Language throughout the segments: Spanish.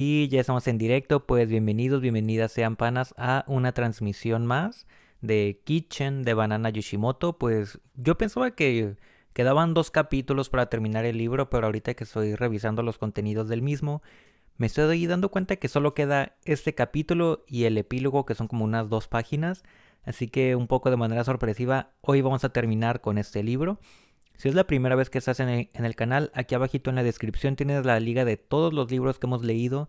Y ya estamos en directo, pues bienvenidos, bienvenidas sean panas a una transmisión más de Kitchen de Banana Yoshimoto. Pues yo pensaba que quedaban dos capítulos para terminar el libro, pero ahorita que estoy revisando los contenidos del mismo, me estoy dando cuenta que solo queda este capítulo y el epílogo, que son como unas 2 páginas. Así que un poco de manera sorpresiva, hoy vamos a terminar con este libro. Si es la primera vez que estás en el canal, aquí abajito en la descripción tienes la liga de todos los libros que hemos leído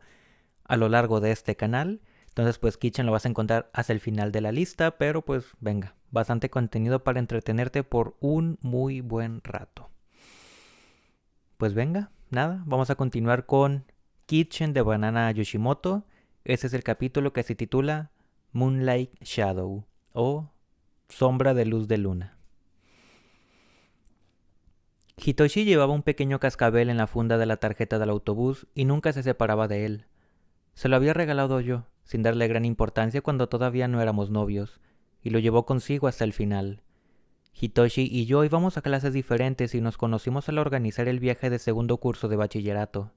a lo largo de este canal. Entonces pues Kitchen lo vas a encontrar hasta el final de la lista, pero pues venga, bastante contenido para entretenerte por un muy buen rato. Pues venga, nada, vamos a continuar con Kitchen de Banana Yoshimoto. Ese es el capítulo que se titula Moonlight Shadow o Sombra de Luz de Luna. Hitoshi llevaba un pequeño cascabel en la funda de la tarjeta del autobús y nunca se separaba de él. Se lo había regalado yo, sin darle gran importancia cuando todavía no éramos novios, y lo llevó consigo hasta el final. Hitoshi y yo íbamos a clases diferentes y nos conocimos al organizar el viaje de segundo curso de bachillerato.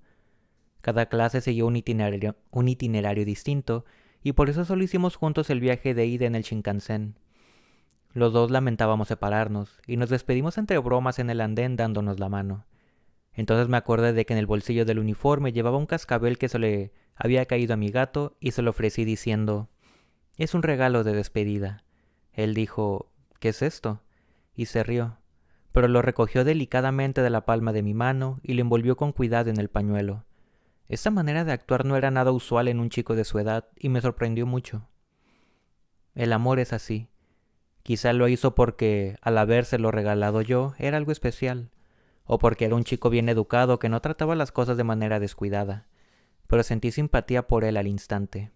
Cada clase seguía un itinerario distinto, y por eso solo hicimos juntos el viaje de ida en el Shinkansen. Los dos lamentábamos separarnos, y nos despedimos entre bromas en el andén dándonos la mano. Entonces me acordé de que en el bolsillo del uniforme llevaba un cascabel que se le había caído a mi gato y se lo ofrecí diciendo, «Es un regalo de despedida». Él dijo, «¿Qué es esto?», y se rió, pero lo recogió delicadamente de la palma de mi mano y lo envolvió con cuidado en el pañuelo. Esta manera de actuar no era nada usual en un chico de su edad y me sorprendió mucho. El amor es así. Quizá lo hizo porque, al habérselo regalado yo, era algo especial, o porque era un chico bien educado que no trataba las cosas de manera descuidada, pero sentí simpatía por él al instante.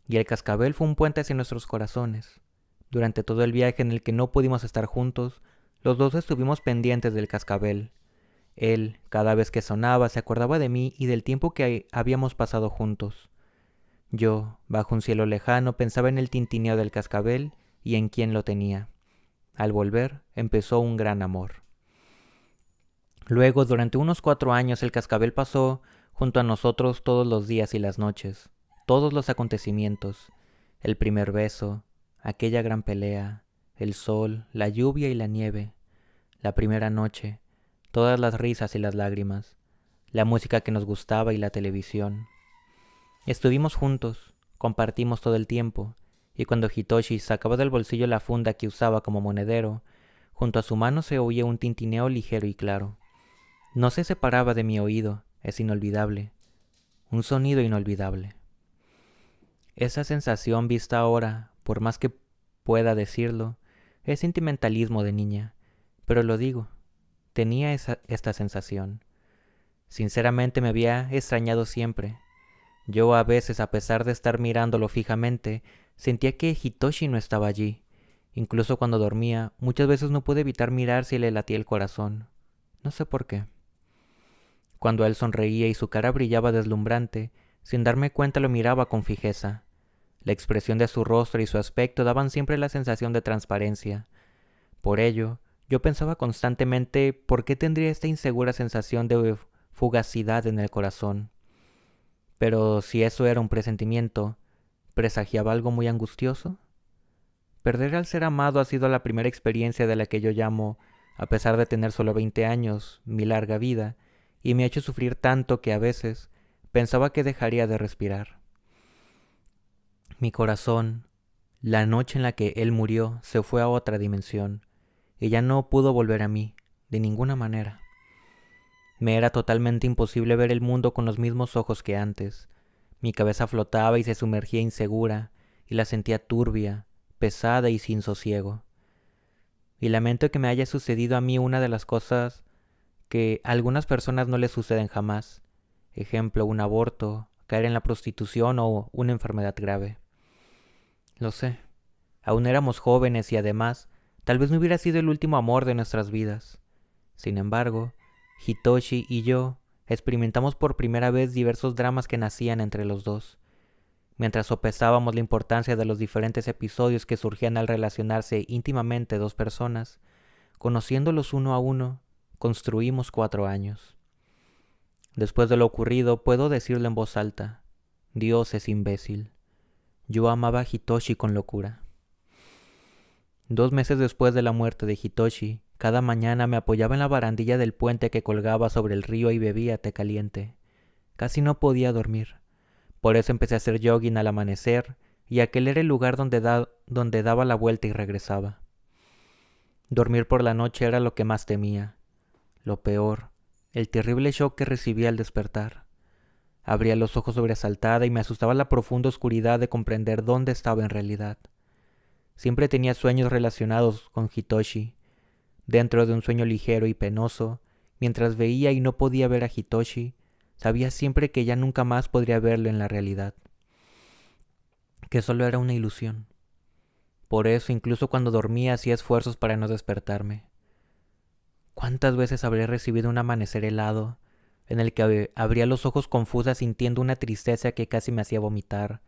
Y el cascabel fue un puente hacia nuestros corazones. Durante todo el viaje en el que no pudimos estar juntos, los dos estuvimos pendientes del cascabel. Él, cada vez que sonaba, se acordaba de mí y del tiempo que habíamos pasado juntos. Yo, bajo un cielo lejano, pensaba en el tintineo del cascabel y en quién lo tenía. Al volver, empezó un gran amor. Luego, durante unos 4 años, el cascabel pasó junto a nosotros todos los días y las noches, todos los acontecimientos, el primer beso, aquella gran pelea, el sol, la lluvia y la nieve, la primera noche, todas las risas y las lágrimas, la música que nos gustaba y la televisión. Estuvimos juntos, compartimos todo el tiempo, y cuando Hitoshi sacaba del bolsillo la funda que usaba como monedero, junto a su mano se oía un tintineo ligero y claro. No se separaba de mi oído, es inolvidable, un sonido inolvidable. Esa sensación vista ahora, por más que pueda decirlo, es sentimentalismo de niña, pero lo digo, tenía esta sensación. Sinceramente me había extrañado siempre. Yo a veces, a pesar de estar mirándolo fijamente, sentía que Hitoshi no estaba allí. Incluso cuando dormía, muchas veces no pude evitar mirar si le latía el corazón. No sé por qué. Cuando él sonreía y su cara brillaba deslumbrante, sin darme cuenta lo miraba con fijeza. La expresión de su rostro y su aspecto daban siempre la sensación de transparencia. Por ello, yo pensaba constantemente por qué tendría esta insegura sensación de fugacidad en el corazón. Pero si eso era un presentimiento, ¿presagiaba algo muy angustioso? Perder al ser amado ha sido la primera experiencia de la que yo llamo, a pesar de tener solo 20 años, mi larga vida, y me ha hecho sufrir tanto que a veces pensaba que dejaría de respirar. Mi corazón, la noche en la que él murió, se fue a otra dimensión, y ya no pudo volver a mí, de ninguna manera. Me era totalmente imposible ver el mundo con los mismos ojos que antes. Mi cabeza flotaba y se sumergía insegura, y la sentía turbia, pesada y sin sosiego. Y lamento que me haya sucedido a mí una de las cosas que a algunas personas no les suceden jamás. Ejemplo, un aborto, caer en la prostitución o una enfermedad grave. Lo sé. Aún éramos jóvenes y además, tal vez no hubiera sido el último amor de nuestras vidas. Sin embargo, Hitoshi y yo experimentamos por primera vez diversos dramas que nacían entre los dos. Mientras sopesábamos la importancia de los diferentes episodios que surgían al relacionarse íntimamente dos personas, conociéndolos uno a uno, construimos 4 años. Después de lo ocurrido, puedo decirlo en voz alta. Dios es imbécil. Yo amaba a Hitoshi con locura. 2 meses después de la muerte de Hitoshi, cada mañana me apoyaba en la barandilla del puente que colgaba sobre el río y bebía té caliente. Casi no podía dormir. Por eso empecé a hacer jogging al amanecer, y aquel era el lugar donde daba la vuelta y regresaba. Dormir por la noche era lo que más temía. Lo peor, el terrible shock que recibía al despertar. Abría los ojos sobresaltada y me asustaba la profunda oscuridad de comprender dónde estaba en realidad. Siempre tenía sueños relacionados con Hitoshi. Dentro de un sueño ligero y penoso, mientras veía y no podía ver a Hitoshi, sabía siempre que ya nunca más podría verlo en la realidad. Que solo era una ilusión. Por eso, incluso cuando dormía, hacía esfuerzos para no despertarme. ¿Cuántas veces habré recibido un amanecer helado, en el que abría los ojos confusa sintiendo una tristeza que casi me hacía vomitar,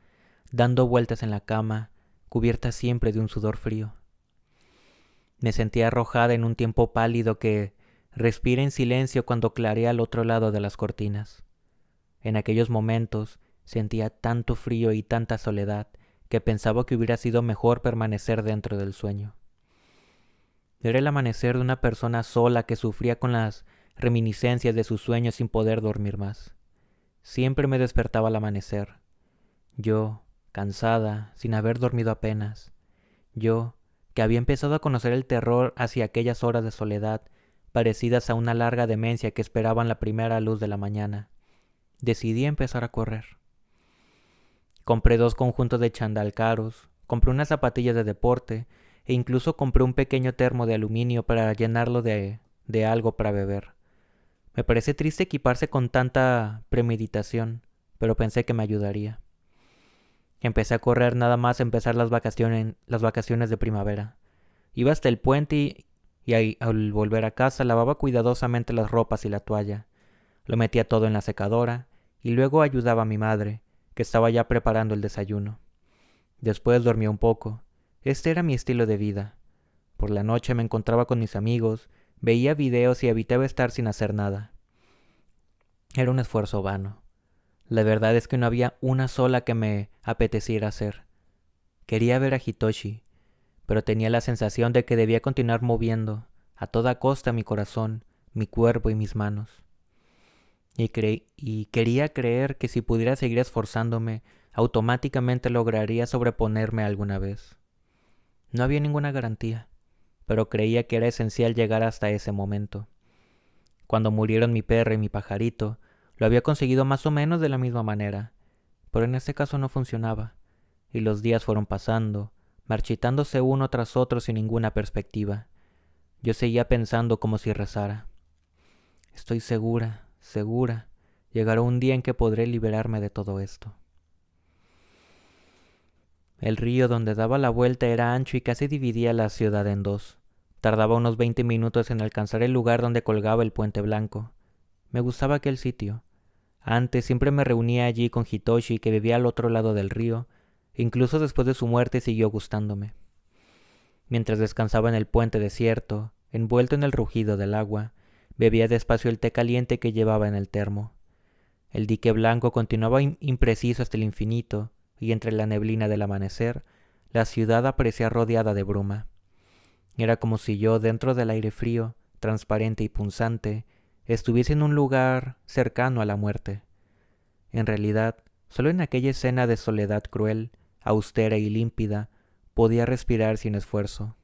dando vueltas en la cama, cubierta siempre de un sudor frío? Me sentía arrojada en un tiempo pálido que respira en silencio cuando clarea al otro lado de las cortinas. En aquellos momentos sentía tanto frío y tanta soledad que pensaba que hubiera sido mejor permanecer dentro del sueño. Era el amanecer de una persona sola que sufría con las reminiscencias de sus sueños sin poder dormir más. Siempre me despertaba al amanecer. Yo, cansada, sin haber dormido apenas. Yo, que había empezado a conocer el terror hacia aquellas horas de soledad, parecidas a una larga demencia que esperaban la primera luz de la mañana. Decidí empezar a correr. Compré 2 conjuntos de chándal caros, compré unas zapatillas de deporte e incluso compré un pequeño termo de aluminio para llenarlo de algo para beber. Me parece triste equiparse con tanta premeditación, pero pensé que me ayudaría. Empecé a correr nada más empezar las vacaciones de primavera. Iba hasta el puente y al volver a casa lavaba cuidadosamente las ropas y la toalla. Lo metía todo en la secadora y luego ayudaba a mi madre, que estaba ya preparando el desayuno. Después dormía un poco. Este era mi estilo de vida. Por la noche me encontraba con mis amigos, veía videos y evitaba estar sin hacer nada. Era un esfuerzo vano. La verdad es que no había una sola que me apeteciera hacer. Quería ver a Hitoshi, pero tenía la sensación de que debía continuar moviendo a toda costa mi corazón, mi cuerpo y mis manos. Y quería creer que si pudiera seguir esforzándome, automáticamente lograría sobreponerme alguna vez. No había ninguna garantía, pero creía que era esencial llegar hasta ese momento. Cuando murieron mi perro y mi pajarito, lo había conseguido más o menos de la misma manera, pero en este caso no funcionaba, y los días fueron pasando, marchitándose uno tras otro sin ninguna perspectiva. Yo seguía pensando como si rezara. Estoy segura, llegará un día en que podré liberarme de todo esto. El río donde daba la vuelta era ancho y casi dividía la ciudad en dos. Tardaba unos 20 minutos en alcanzar el lugar donde colgaba el puente blanco. Me gustaba aquel sitio. Antes siempre me reunía allí con Hitoshi, que vivía al otro lado del río. Incluso después de su muerte siguió gustándome. Mientras descansaba en el puente desierto, envuelto en el rugido del agua, bebía despacio el té caliente que llevaba en el termo. El dique blanco continuaba impreciso hasta el infinito, y entre la neblina del amanecer, la ciudad aparecía rodeada de bruma. Era como si yo, dentro del aire frío, transparente y punzante, estuviese en un lugar cercano a la muerte. En realidad, solo en aquella escena de soledad cruel, austera y límpida, podía respirar sin esfuerzo.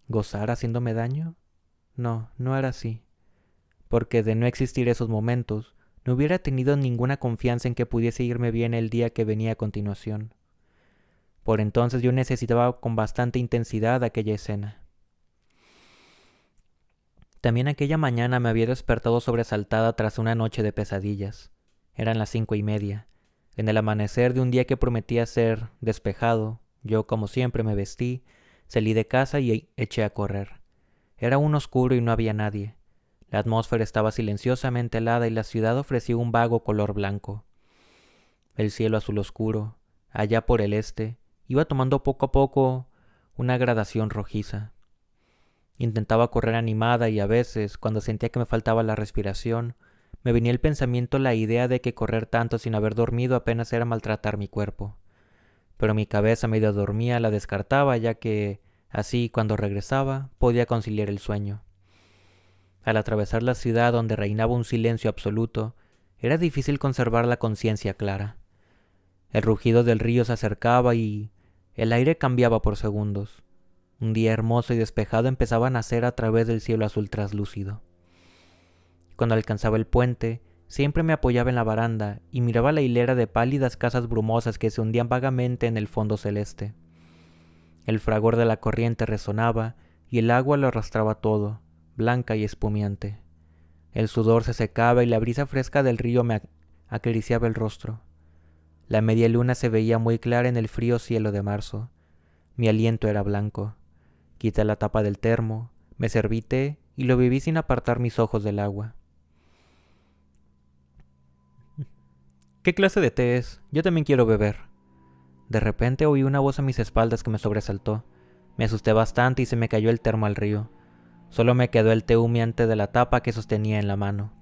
¿Gozar haciéndome daño? No, no era así. Porque de no existir esos momentos, no hubiera tenido ninguna confianza en que pudiese irme bien el día que venía a continuación. Por entonces yo necesitaba con bastante intensidad aquella escena. También aquella mañana me había despertado sobresaltada tras una noche de pesadillas. Eran las 5:30. En el amanecer de un día que prometía ser despejado, yo, como siempre, me vestí, salí de casa y eché a correr. Era aún oscuro y no había nadie. La atmósfera estaba silenciosamente helada y la ciudad ofrecía un vago color blanco. El cielo azul oscuro, allá por el este, iba tomando poco a poco una gradación rojiza. Intentaba correr animada y a veces, cuando sentía que me faltaba la respiración, me venía el pensamiento la idea de que correr tanto sin haber dormido apenas era maltratar mi cuerpo. Pero mi cabeza medio dormía la descartaba, ya que así, cuando regresaba, podía conciliar el sueño. Al atravesar la ciudad donde reinaba un silencio absoluto, era difícil conservar la conciencia clara. El rugido del río se acercaba y el aire cambiaba por segundos. Un día hermoso y despejado empezaba a nacer a través del cielo azul traslúcido. Cuando alcanzaba el puente, siempre me apoyaba en la baranda y miraba la hilera de pálidas casas brumosas que se hundían vagamente en el fondo celeste. El fragor de la corriente resonaba y el agua lo arrastraba todo, blanca y espumiante. El sudor se secaba y la brisa fresca del río me acariciaba el rostro. La media luna se veía muy clara en el frío cielo de marzo. Mi aliento era blanco. Quité la tapa del termo, me serví té y lo bebí sin apartar mis ojos del agua. ¿Qué clase de té es? Yo también quiero beber. De repente oí una voz a mis espaldas que me sobresaltó. Me asusté bastante y se me cayó el termo al río. Solo me quedó el té humeante de la tapa que sostenía en la mano.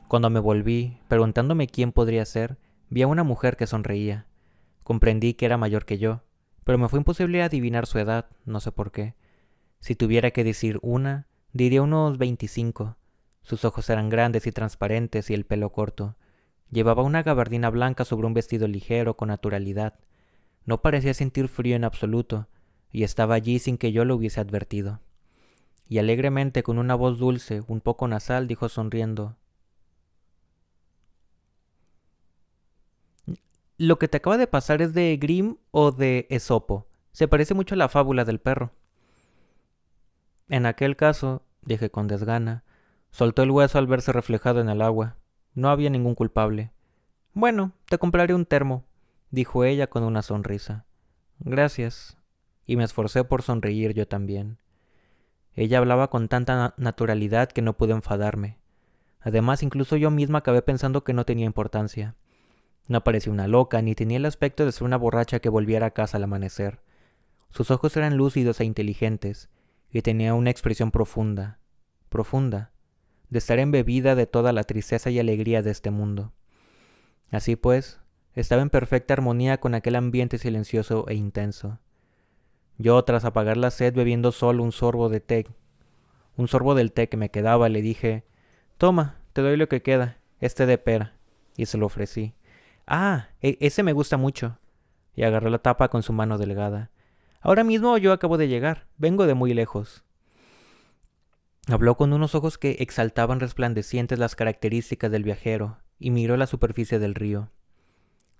Cuando me volví, preguntándome quién podría ser, vi a una mujer que sonreía. Comprendí que era mayor que yo, pero me fue imposible adivinar su edad, no sé por qué. Si tuviera que decir una, diría unos 25. Sus ojos eran grandes y transparentes y el pelo corto. Llevaba una gabardina blanca sobre un vestido ligero con naturalidad. No parecía sentir frío en absoluto, y estaba allí sin que yo lo hubiese advertido. Y alegremente, con una voz dulce, un poco nasal, dijo sonriendo: «Lo que te acaba de pasar es de Grimm o de Esopo. Se parece mucho a la fábula del perro». «En aquel caso», dije con desgana, soltó el hueso al verse reflejado en el agua. No había ningún culpable. «Bueno, te compraré un termo», dijo ella con una sonrisa. «Gracias». Y me esforcé por sonreír yo también. Ella hablaba con tanta naturalidad que no pude enfadarme. Además, incluso yo misma acabé pensando que no tenía importancia. No parecía una loca, ni tenía el aspecto de ser una borracha que volviera a casa al amanecer. Sus ojos eran lúcidos e inteligentes, y tenía una expresión profunda, de estar embebida de toda la tristeza y alegría de este mundo. Así pues, estaba en perfecta armonía con aquel ambiente silencioso e intenso. Yo, tras apagar la sed bebiendo solo un sorbo del té que me quedaba, le dije: «Toma, te doy lo que queda, este de pera», y se lo ofrecí. «Ah, ese me gusta mucho», y agarró la tapa con su mano delgada. «Ahora mismo yo acabo de llegar, vengo de muy lejos». Habló con unos ojos que exaltaban resplandecientes las características del viajero, y miró la superficie del río.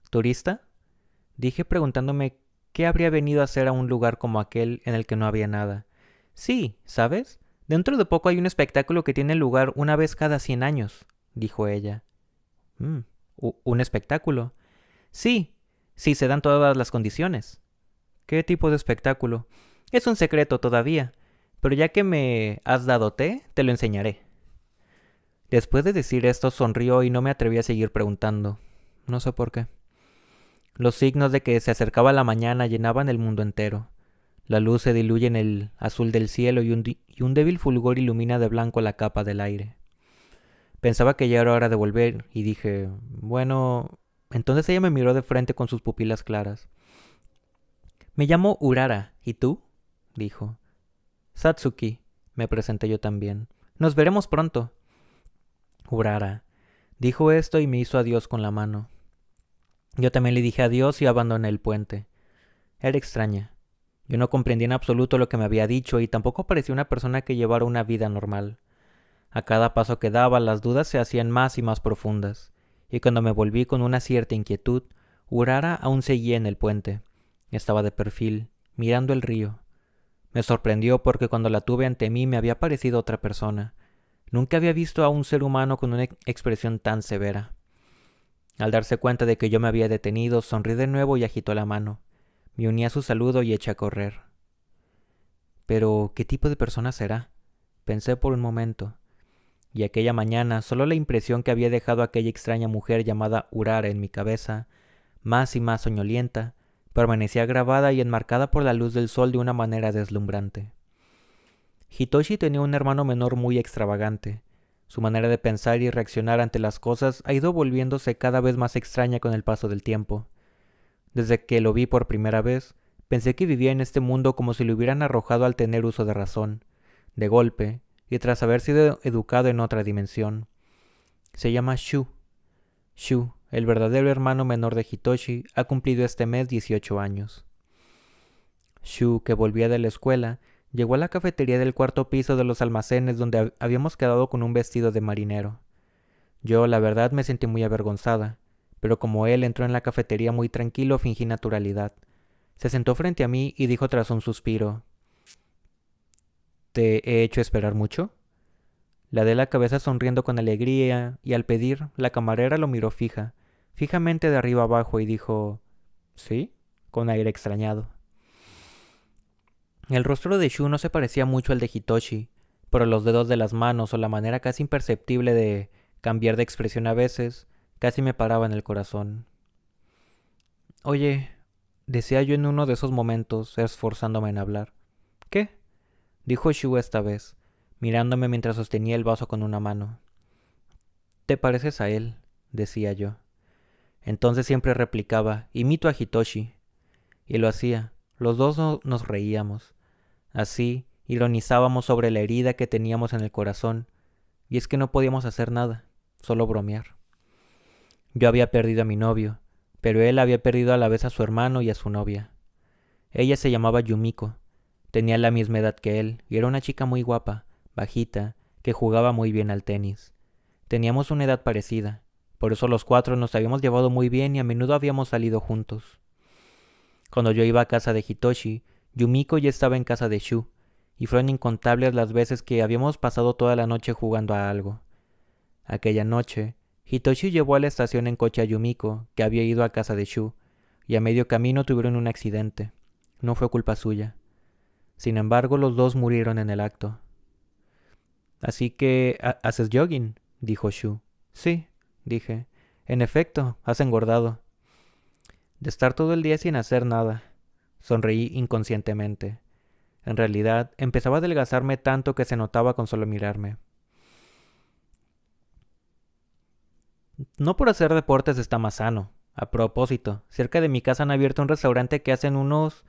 «¿Turista?», dije, preguntándome qué habría venido a hacer a un lugar como aquel en el que no había nada. «Sí, ¿sabes? Dentro de poco hay un espectáculo que tiene lugar una vez cada 100 años», dijo ella. ¿Un espectáculo? Sí, sí se dan todas las condiciones». «¿Qué tipo de espectáculo?» «Es un secreto todavía, pero ya que me has dado té, te lo enseñaré». Después de decir esto, sonrió y no me atreví a seguir preguntando. No sé por qué. Los signos de que se acercaba la mañana llenaban el mundo entero. La luz se diluye en el azul del cielo y un débil fulgor ilumina de blanco la capa del aire. Pensaba que ya era hora de volver y dije: «Bueno...». Entonces ella me miró de frente con sus pupilas claras. «Me llamo Urara, ¿y tú?», dijo. «Satsuki», me presenté yo también. «Nos veremos pronto». «Urara», dijo esto y me hizo adiós con la mano. Yo también le dije adiós y abandoné el puente. Era extraña. Yo no comprendía en absoluto lo que me había dicho y tampoco parecía una persona que llevara una vida normal. A cada paso que daba, las dudas se hacían más y más profundas, y cuando me volví con una cierta inquietud, Urara aún seguía en el puente. Estaba de perfil, mirando el río. Me sorprendió porque cuando la tuve ante mí me había parecido otra persona. Nunca había visto a un ser humano con una expresión tan severa. Al darse cuenta de que yo me había detenido, sonrí de nuevo y agitó la mano. Me uní a su saludo y eché a correr. Pero, ¿qué tipo de persona será?, pensé por un momento. Y aquella mañana, solo la impresión que había dejado aquella extraña mujer llamada Urara en mi cabeza, más y más soñolienta, permanecía grabada y enmarcada por la luz del sol de una manera deslumbrante. Hitoshi tenía un hermano menor muy extravagante. Su manera de pensar y reaccionar ante las cosas ha ido volviéndose cada vez más extraña con el paso del tiempo. Desde que lo vi por primera vez, pensé que vivía en este mundo como si lo hubieran arrojado al tener uso de razón, de golpe, y tras haber sido educado en otra dimensión. Se llama Shu. Shu, el verdadero hermano menor de Hitoshi, ha cumplido este mes 18 años. Shu, que volvía de la escuela, llegó a la cafetería del cuarto piso de los almacenes donde habíamos quedado con un vestido de marinero. Yo, la verdad, me sentí muy avergonzada, pero como él entró en la cafetería muy tranquilo, fingí naturalidad. Se sentó frente a mí y dijo tras un suspiro: ¿Te he hecho esperar mucho? Le di la cabeza sonriendo con alegría, y al pedir, la camarera lo miró fijamente de arriba abajo, y dijo: ¿Sí? Con aire extrañado. El rostro de Shu no se parecía mucho al de Hitoshi, pero los dedos de las manos o la manera casi imperceptible de cambiar de expresión a veces casi me paraban el corazón. Oye, decía yo en uno de esos momentos, esforzándome en hablar. ¿Qué? Dijo Shu esta vez, mirándome mientras sostenía el vaso con una mano. ¿Te pareces a él? Decía yo. Entonces siempre replicaba: imito a Hitoshi. Y lo hacía. Los dos nos reíamos. Así, ironizábamos sobre la herida que teníamos en el corazón, y es que no podíamos hacer nada, solo bromear. Yo había perdido a mi novio, pero él había perdido a la vez a su hermano y a su novia. Ella se llamaba Yumiko, tenía la misma edad que él, y era una chica muy guapa, bajita, que jugaba muy bien al tenis. Teníamos una edad parecida, por eso los cuatro nos habíamos llevado muy bien y a menudo habíamos salido juntos. Cuando yo iba a casa de Hitoshi, Yumiko ya estaba en casa de Shu, y fueron incontables las veces que habíamos pasado toda la noche jugando a algo. Aquella noche, Hitoshi llevó a la estación en coche a Yumiko, que había ido a casa de Shu, y a medio camino tuvieron un accidente. No fue culpa suya. Sin embargo, los dos murieron en el acto. «Así que, ¿haces jogging?», dijo Shu. «Sí», dije. «En efecto, has engordado». «De estar todo el día sin hacer nada», sonreí inconscientemente. En realidad, empezaba a adelgazarme tanto que se notaba con solo mirarme. No por hacer deportes está más sano. A propósito, cerca de mi casa han abierto un restaurante que hacen unos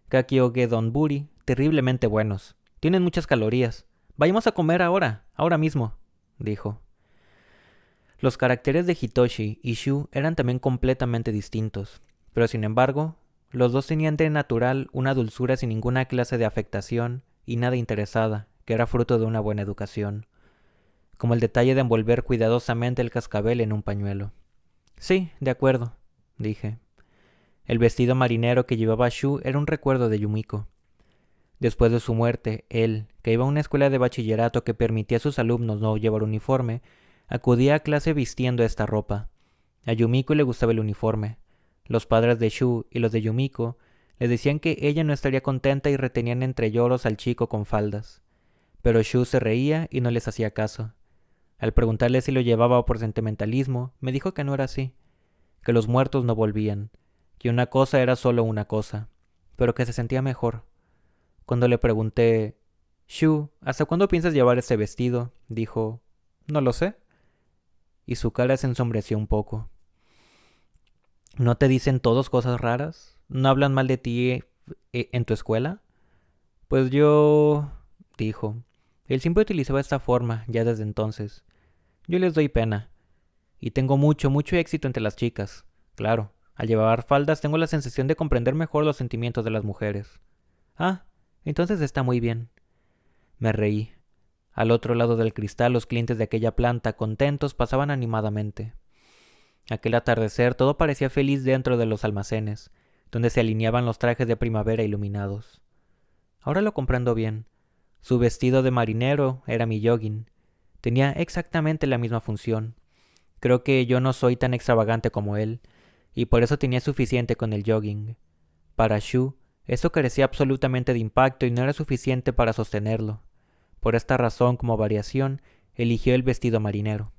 kakioge donburi terriblemente buenos. Tienen muchas calorías. Vayamos a comer ahora mismo, dijo. Los caracteres de Hitoshi y Shu eran también completamente distintos, pero sin embargo, los dos tenían de natural una dulzura sin ninguna clase de afectación y nada interesada, que era fruto de una buena educación, como el detalle de envolver cuidadosamente el cascabel en un pañuelo. Sí, de acuerdo, dije. El vestido marinero que llevaba Shu era un recuerdo de Yumiko. Después de su muerte, él, que iba a una escuela de bachillerato que permitía a sus alumnos no llevar uniforme, acudía a clase vistiendo esta ropa. A Yumiko le gustaba el uniforme. Los padres de Shu y los de Yumiko le decían que ella no estaría contenta y retenían entre lloros al chico con faldas. Pero Shu se reía y no les hacía caso. Al preguntarle si lo llevaba por sentimentalismo, me dijo que no era así, que los muertos no volvían, que una cosa era solo una cosa, pero que se sentía mejor. Cuando le pregunté: «Shu, ¿hasta cuándo piensas llevar ese vestido?», dijo: «No lo sé». Y su cara se ensombreció un poco. ¿No te dicen todos cosas raras? ¿No hablan mal de ti en tu escuela? Pues yo... dijo. Él siempre utilizaba esta forma, ya desde entonces. Yo les doy pena. Y tengo mucho éxito entre las chicas. Claro, al llevar faldas tengo la sensación de comprender mejor los sentimientos de las mujeres. Ah, entonces está muy bien. Me reí. Al otro lado del cristal, los clientes de aquella planta, contentos, pasaban animadamente. Aquel atardecer todo parecía feliz dentro de los almacenes, donde se alineaban los trajes de primavera iluminados. Ahora lo comprendo bien. Su vestido de marinero era mi jogging. Tenía exactamente la misma función. Creo que yo no soy tan extravagante como él, y por eso tenía suficiente con el jogging. Para Shu, eso carecía absolutamente de impacto y no era suficiente para sostenerlo. Por esta razón, como variación, eligió el vestido marinero.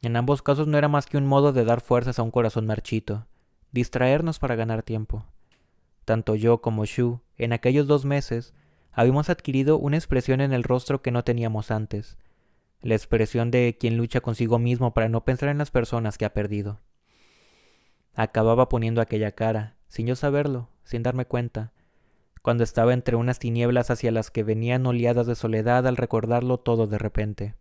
En ambos casos no era más que un modo de dar fuerzas a un corazón marchito, distraernos para ganar tiempo. Tanto yo como Shu, en aquellos 2 meses, habíamos adquirido una expresión en el rostro que no teníamos antes. la expresión de quien lucha consigo mismo para no pensar en las personas que ha perdido. Acababa poniendo aquella cara, sin yo saberlo, sin darme cuenta, cuando estaba entre unas tinieblas hacia las que venían oleadas de soledad al recordarlo todo de repente.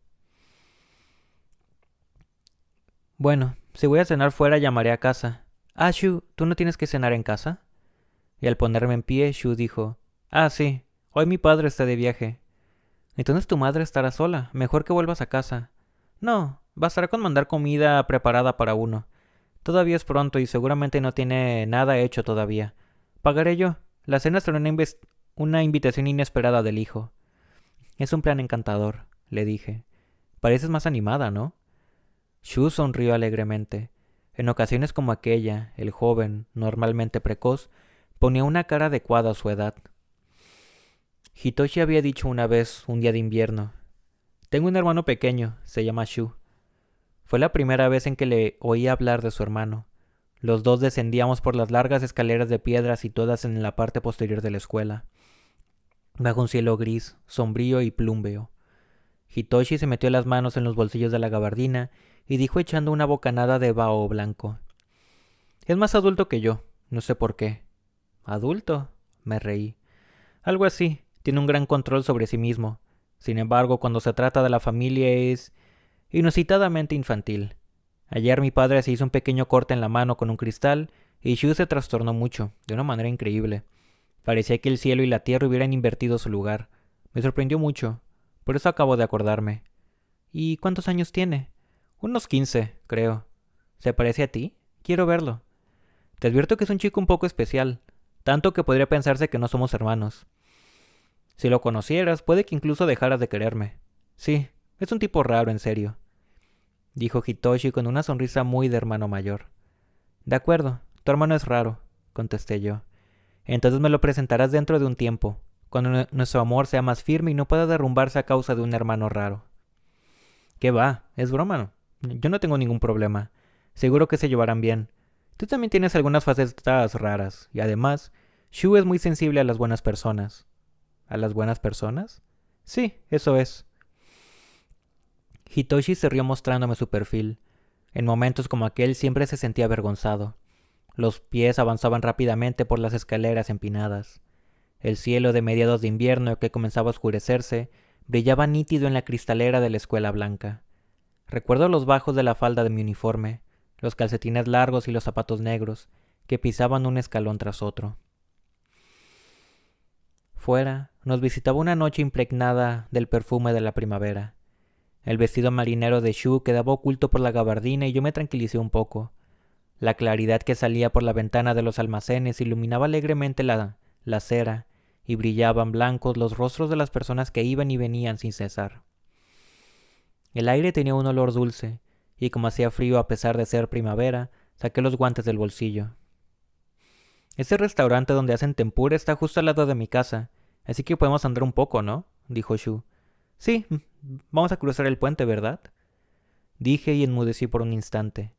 Bueno, si voy a cenar fuera llamaré a casa. Ah, Shu, ¿tú no tienes que cenar en casa? Y al ponerme en pie, Shu dijo, ah, sí, hoy mi padre está de viaje. Entonces tu madre estará sola, mejor que vuelvas a casa. No, bastará con mandar comida preparada para uno. Todavía es pronto y seguramente no tiene nada hecho todavía. Pagaré yo. La cena será una invitación inesperada del hijo. Es un plan encantador, le dije. Pareces más animada, ¿no? Shu sonrió alegremente. En ocasiones como aquella, el joven, normalmente precoz, ponía una cara adecuada a su edad. Hitoshi había dicho una vez, un día de invierno, tengo un hermano pequeño, se llama Shu. Fue la primera vez en que le oí hablar de su hermano. Los dos descendíamos por las largas escaleras de piedra situadas en la parte posterior de la escuela, bajo un cielo gris, sombrío y plúmbeo. Hitoshi se metió las manos en los bolsillos de la gabardina y dijo echando una bocanada de vaho blanco. Es más adulto que yo, no sé por qué. ¿Adulto? Me reí. Algo así, tiene un gran control sobre sí mismo. Sin embargo, cuando se trata de la familia es inusitadamente infantil. Ayer mi padre se hizo un pequeño corte en la mano con un cristal y Shu se trastornó mucho, de una manera increíble. Parecía que el cielo y la tierra hubieran invertido su lugar. Me sorprendió mucho. Por eso acabo de acordarme. ¿Y cuántos años tiene? Unos 15, creo. ¿Se parece a ti? Quiero verlo. Te advierto que es un chico un poco especial, tanto que podría pensarse que no somos hermanos. Si lo conocieras, puede que incluso dejaras de quererme. Sí, es un tipo raro, en serio, dijo Hitoshi con una sonrisa muy de hermano mayor. De acuerdo, tu hermano es raro, contesté yo. Entonces me lo presentarás dentro de un tiempo, cuando nuestro amor sea más firme y no pueda derrumbarse a causa de un hermano raro. ¿Qué va? Es broma, ¿no? Yo no tengo ningún problema. Seguro que se llevarán bien. Tú también tienes algunas facetas raras, y además, Shu es muy sensible a las buenas personas. ¿A las buenas personas? Sí, eso es. Hitoshi se rió mostrándome su perfil. En momentos como aquel siempre se sentía avergonzado. Los pies avanzaban rápidamente por las escaleras empinadas. El cielo de mediados de invierno que comenzaba a oscurecerse brillaba nítido en la cristalera de la escuela blanca. Recuerdo los bajos de la falda de mi uniforme, los calcetines largos y los zapatos negros, que pisaban un escalón tras otro. Fuera, nos visitaba una noche impregnada del perfume de la primavera. El vestido marinero de Shu quedaba oculto por la gabardina y yo me tranquilicé un poco. La claridad que salía por la ventana de los almacenes iluminaba alegremente la acera y brillaban blancos los rostros de las personas que iban y venían sin cesar. El aire tenía un olor dulce, y como hacía frío a pesar de ser primavera, saqué los guantes del bolsillo. Ese restaurante donde hacen tempura está justo al lado de mi casa, así que podemos andar un poco, ¿no? Dijo Shu. Sí, vamos a cruzar el puente, ¿verdad? Dije y enmudecí por un instante.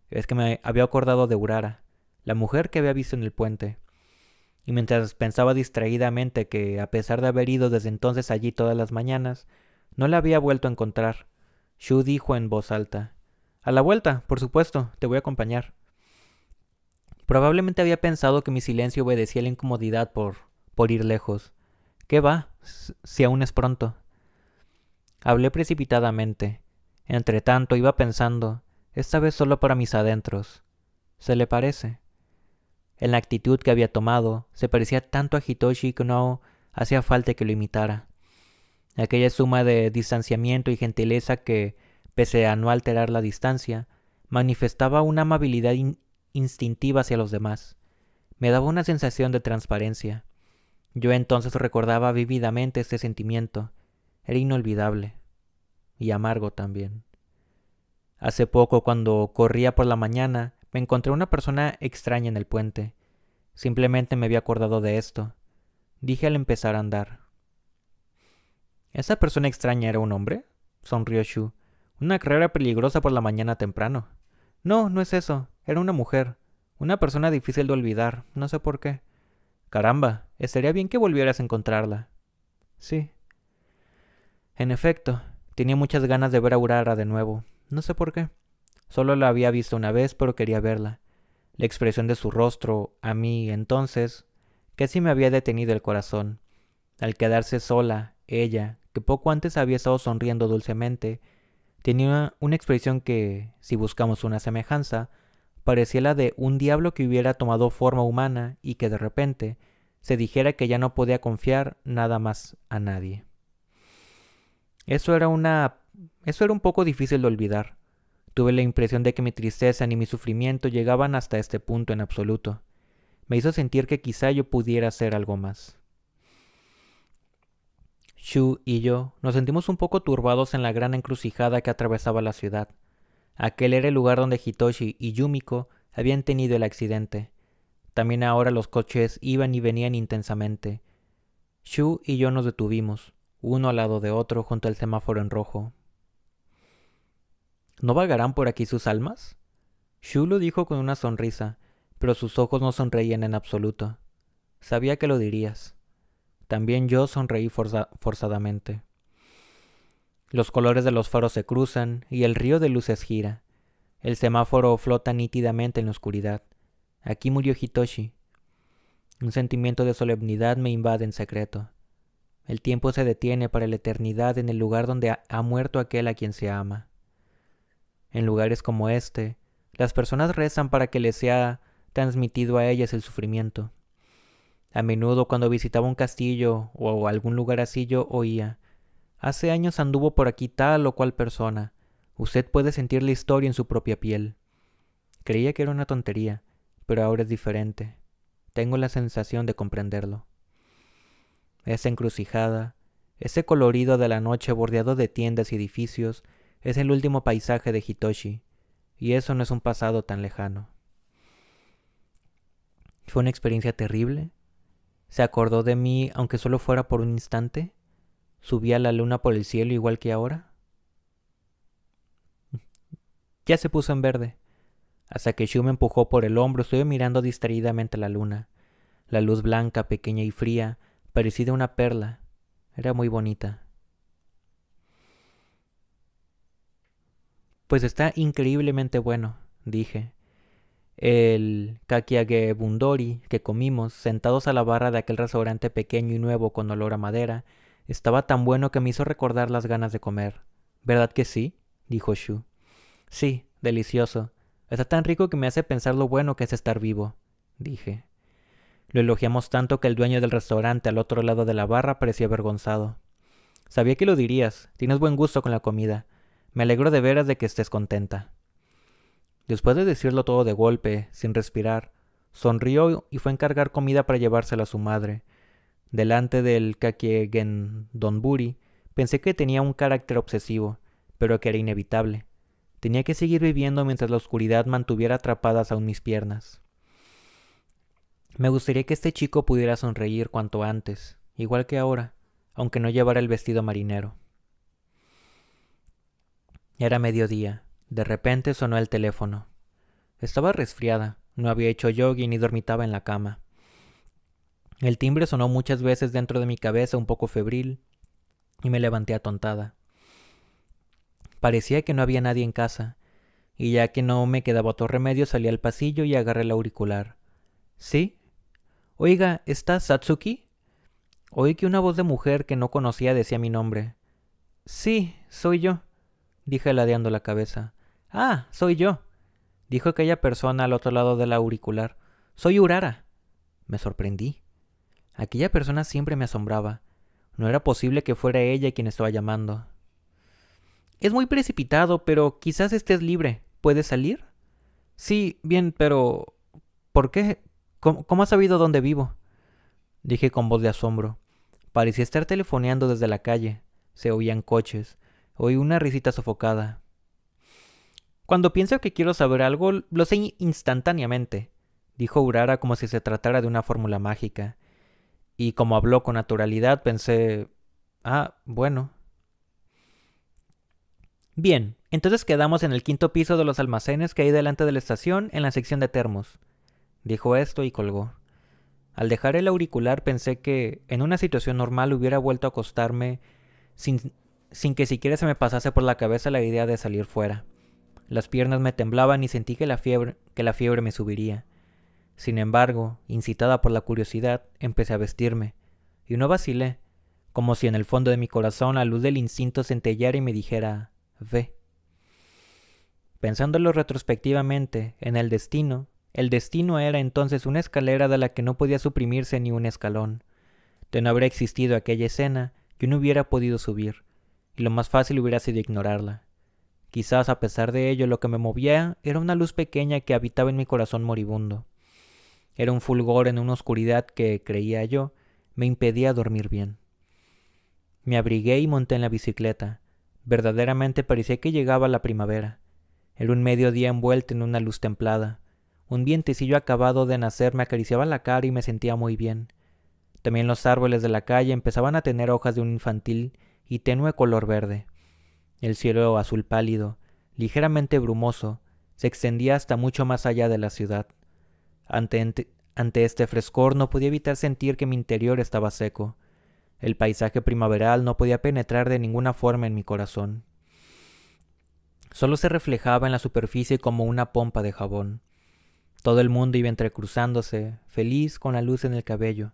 Es que me había acordado de Urara, la mujer que había visto en el puente. Y mientras pensaba distraídamente que, a pesar de haber ido desde entonces allí todas las mañanas, no la había vuelto a encontrar, Shu dijo en voz alta. A la vuelta, por supuesto, te voy a acompañar. Probablemente había pensado que mi silencio obedecía a la incomodidad por ir lejos. ¿Qué va? Si aún es pronto. Hablé precipitadamente. Entretanto iba pensando, esta vez solo para mis adentros. ¿Se le parece? En la actitud que había tomado, se parecía tanto a Hitoshi que no hacía falta que lo imitara. Aquella suma de distanciamiento y gentileza que, pese a no alterar la distancia, manifestaba una amabilidad instintiva hacia los demás. Me daba una sensación de transparencia. Yo entonces recordaba vívidamente este sentimiento. Era inolvidable. Y amargo también. Hace poco, cuando corría por la mañana, me encontré una persona extraña en el puente. Simplemente me había acordado de esto. Dije al empezar a andar. ¿Esa persona extraña era un hombre? Sonrió Shu. Una carrera peligrosa por la mañana temprano. No, no es eso. Era una mujer. Una persona difícil de olvidar. No sé por qué. Caramba, estaría bien que volvieras a encontrarla. Sí. En efecto, Tenía muchas ganas de ver a Urara de nuevo. No sé por qué. Solo la había visto una vez, pero quería verla. La expresión de su rostro, a mí, entonces, casi me había detenido el corazón. Al quedarse sola, ella, que poco antes había estado sonriendo dulcemente, tenía una expresión que, si buscamos una semejanza, parecía la de un diablo que hubiera tomado forma humana y que de repente se dijera que ya no podía confiar nada más a nadie. Eso era un poco difícil de olvidar. Tuve la impresión de que mi tristeza ni mi sufrimiento llegaban hasta este punto en absoluto. Me hizo sentir que quizá yo pudiera hacer algo más. Shu y yo nos sentimos un poco turbados en la gran encrucijada que atravesaba la ciudad. Aquel era el lugar donde Hitoshi y Yumiko habían tenido el accidente. También ahora los coches iban y venían intensamente. Shu y yo nos detuvimos, uno al lado de otro junto al semáforo en rojo. ¿No vagarán por aquí sus almas? Shu lo dijo con una sonrisa, pero sus ojos no sonreían en absoluto. Sabía que lo dirías. También yo sonreí forzadamente. Los colores de los faros se cruzan y el río de luces gira. El semáforo flota nítidamente en la oscuridad. Aquí murió Hitoshi. Un sentimiento de solemnidad me invade en secreto. El tiempo se detiene para la eternidad en el lugar donde ha muerto aquel a quien se ama. En lugares como este, las personas rezan para que les sea transmitido a ellas el sufrimiento. A menudo cuando visitaba un castillo o algún lugar así yo oía: hace años anduvo por aquí tal o cual persona. Usted puede sentir la historia en su propia piel. Creía que era una tontería, pero ahora es diferente. Tengo la sensación de comprenderlo. Esa encrucijada, ese colorido de la noche bordeado de tiendas y edificios, es el último paisaje de Hitoshi, y eso no es un pasado tan lejano. ¿Fue una experiencia terrible? ¿Se acordó de mí aunque solo fuera por un instante? ¿Subía la luna por el cielo igual que ahora? Ya se puso en verde. Hasta que Shu me empujó por el hombro, estuve mirando distraídamente la luna. La luz blanca, pequeña y fría, parecida una perla. Era muy bonita. Pues está increíblemente bueno, dije. El kakiage bundori que comimos, sentados a la barra de aquel restaurante pequeño y nuevo con olor a madera, estaba tan bueno que me hizo recordar las ganas de comer. ¿Verdad que sí? Dijo Shu. Sí, delicioso. Está tan rico que me hace pensar lo bueno que es estar vivo, dije. Lo elogiamos tanto que el dueño del restaurante al otro lado de la barra parecía avergonzado. Sabía que lo dirías. Tienes buen gusto con la comida. Me alegro de veras de que estés contenta. Después de decirlo todo de golpe, sin respirar, sonrió y fue a encargar comida para llevársela a su madre. Delante del kakiegen donburi, pensé que tenía un carácter obsesivo, pero que era inevitable. Tenía que seguir viviendo mientras la oscuridad mantuviera atrapadas aún mis piernas. Me gustaría que este chico pudiera sonreír cuanto antes, igual que ahora, aunque no llevara el vestido marinero. Era mediodía. De repente sonó el teléfono. Estaba resfriada, no había hecho yoga ni dormitaba en la cama. El timbre sonó muchas veces dentro de mi cabeza un poco febril, y me levanté atontada. Parecía que no había nadie en casa, y ya que no me quedaba otro remedio salí al pasillo y agarré el auricular. ¿Sí? Oiga, ¿está Satsuki? Oí que una voz de mujer que no conocía decía mi nombre. Sí, soy yo, dije ladeando la cabeza. Ah, soy yo, dijo aquella persona al otro lado del auricular. Soy Urara. Me sorprendí. Aquella persona siempre me asombraba. No era posible que fuera ella quien estaba llamando. Es muy precipitado, pero quizás estés libre. ¿Puedes salir? Sí, bien, pero... ¿Por qué? ¿Cómo has sabido dónde vivo? Dije con voz de asombro. Parecía estar telefoneando desde la calle. Se oían coches. Oí una risita sofocada. Cuando pienso que quiero saber algo, lo sé instantáneamente, dijo Urara como si se tratara de una fórmula mágica. Y como habló con naturalidad, pensé... Ah, bueno. Bien, entonces quedamos en el quinto piso de los almacenes que hay delante de la estación en la sección de termos. Dijo esto y colgó. Al dejar el auricular pensé que, en una situación normal, hubiera vuelto a acostarme sin sin que siquiera se me pasase por la cabeza la idea de salir fuera. Las piernas me temblaban y sentí que la fiebre me subiría. Sin embargo, incitada por la curiosidad, empecé a vestirme, y no vacilé, como si en el fondo de mi corazón la luz del instinto centellara y me dijera, ve. Pensándolo retrospectivamente en el destino era entonces una escalera de la que no podía suprimirse ni un escalón. De no haber existido aquella escena, yo no hubiera podido subir, y lo más fácil hubiera sido ignorarla. Quizás a pesar de ello lo que me movía era una luz pequeña que habitaba en mi corazón moribundo. Era un fulgor en una oscuridad que, creía yo, me impedía dormir bien. Me abrigué y monté en la bicicleta. Verdaderamente parecía que llegaba la primavera. Era un mediodía envuelto en una luz templada. Un vientecillo acabado de nacer me acariciaba la cara y me sentía muy bien. También los árboles de la calle empezaban a tener hojas de un infantil y tenue color verde. El cielo azul pálido, ligeramente brumoso, se extendía hasta mucho más allá de la ciudad. Ante este frescor no podía evitar sentir que mi interior estaba seco. El paisaje primaveral no podía penetrar de ninguna forma en mi corazón. Solo se reflejaba en la superficie como una pompa de jabón. Todo el mundo iba entrecruzándose, feliz con la luz en el cabello.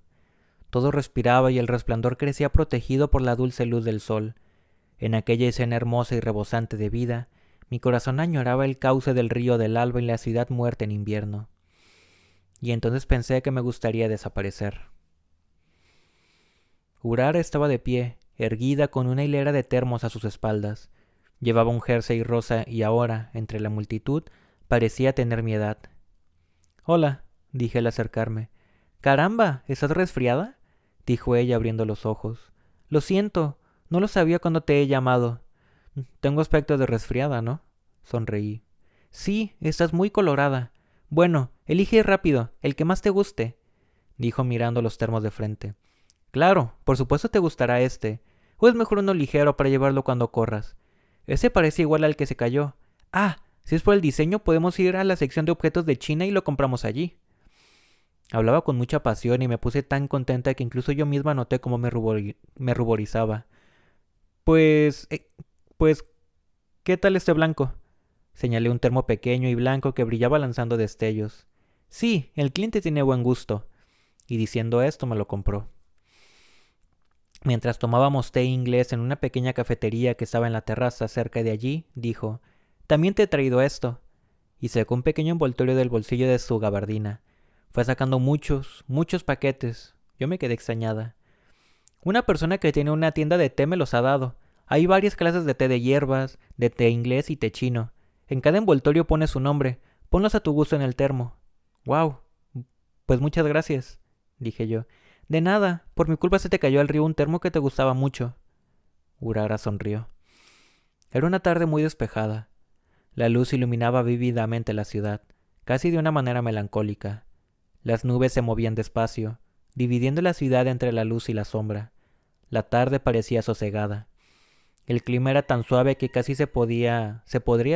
Todo respiraba y el resplandor crecía protegido por la dulce luz del sol. En aquella escena hermosa y rebosante de vida, mi corazón añoraba el cauce del río del alba y la ciudad muerta en invierno. Y entonces pensé que me gustaría desaparecer. Urara estaba de pie, erguida con una hilera de termos a sus espaldas. Llevaba un jersey rosa y ahora, entre la multitud, parecía tener mi edad. «Hola», dije al acercarme. «¡Caramba! ¿Estás resfriada?», dijo ella abriendo los ojos. «Lo siento, no lo sabía cuando te he llamado». «Tengo aspecto de resfriada, ¿no?», sonreí. «Sí, estás muy colorada. Bueno, elige rápido, el que más te guste», dijo mirando los termos de frente. «Claro, por supuesto te gustará este. O es mejor uno ligero para llevarlo cuando corras. Ese parece igual al que se cayó. Ah, si es por el diseño podemos ir a la sección de objetos de China y lo compramos allí». Hablaba con mucha pasión y me puse tan contenta que incluso yo misma noté cómo me ruborizaba. Pues, ¿qué tal este blanco?», señalé un termo pequeño y blanco que brillaba lanzando destellos. «Sí, el cliente tiene buen gusto». Y diciendo esto me lo compró. Mientras tomábamos té inglés en una pequeña cafetería que estaba en la terraza cerca de allí, dijo: «También te he traído esto». Y sacó un pequeño envoltorio del bolsillo de su gabardina. Fue sacando muchos paquetes. Yo me quedé extrañada. «Una persona que tiene una tienda de té me los ha dado. Hay varias clases de té de hierbas, de té inglés y té chino. En cada envoltorio pone su nombre. Ponlos a tu gusto en el termo». «Wow, pues muchas gracias», dije yo. «De nada, por mi culpa se te cayó al río un termo que te gustaba mucho». Urara sonrió. Era una tarde muy despejada. La luz iluminaba vívidamente la ciudad, casi de una manera melancólica. Las nubes se movían despacio, dividiendo la ciudad entre la luz y la sombra. La tarde parecía sosegada. El clima era tan suave que casi se podría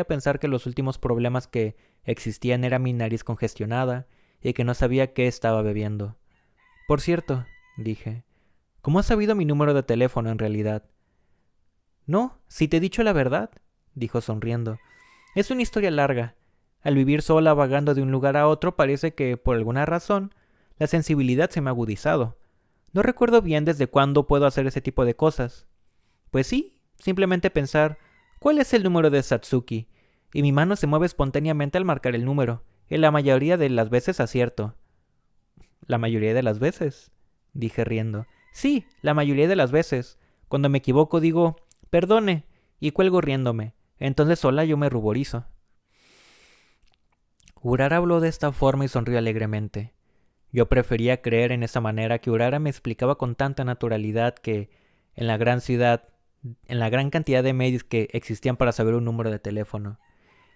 pensar que los últimos problemas que existían eran mi nariz congestionada y que no sabía qué estaba bebiendo. «Por cierto», dije, «¿cómo has sabido mi número de teléfono en realidad?» «No, si te he dicho la verdad», dijo sonriendo. «Es una historia larga. Al vivir sola vagando de un lugar a otro parece que, por alguna razón, la sensibilidad se me ha agudizado. No recuerdo bien desde cuándo puedo hacer ese tipo de cosas. Pues sí, simplemente pensar, ¿cuál es el número de Satsuki? Y mi mano se mueve espontáneamente al marcar el número. Y la mayoría de las veces acierto». «¿La mayoría de las veces?», dije riendo. «Sí, la mayoría de las veces. Cuando me equivoco digo, perdone, y cuelgo riéndome. Entonces sola yo me ruborizo». Urara habló de esta forma y sonrió alegremente. Yo prefería creer en esa manera que Urara me explicaba con tanta naturalidad que, en la gran ciudad, en la gran cantidad de medios que existían para saber un número de teléfono,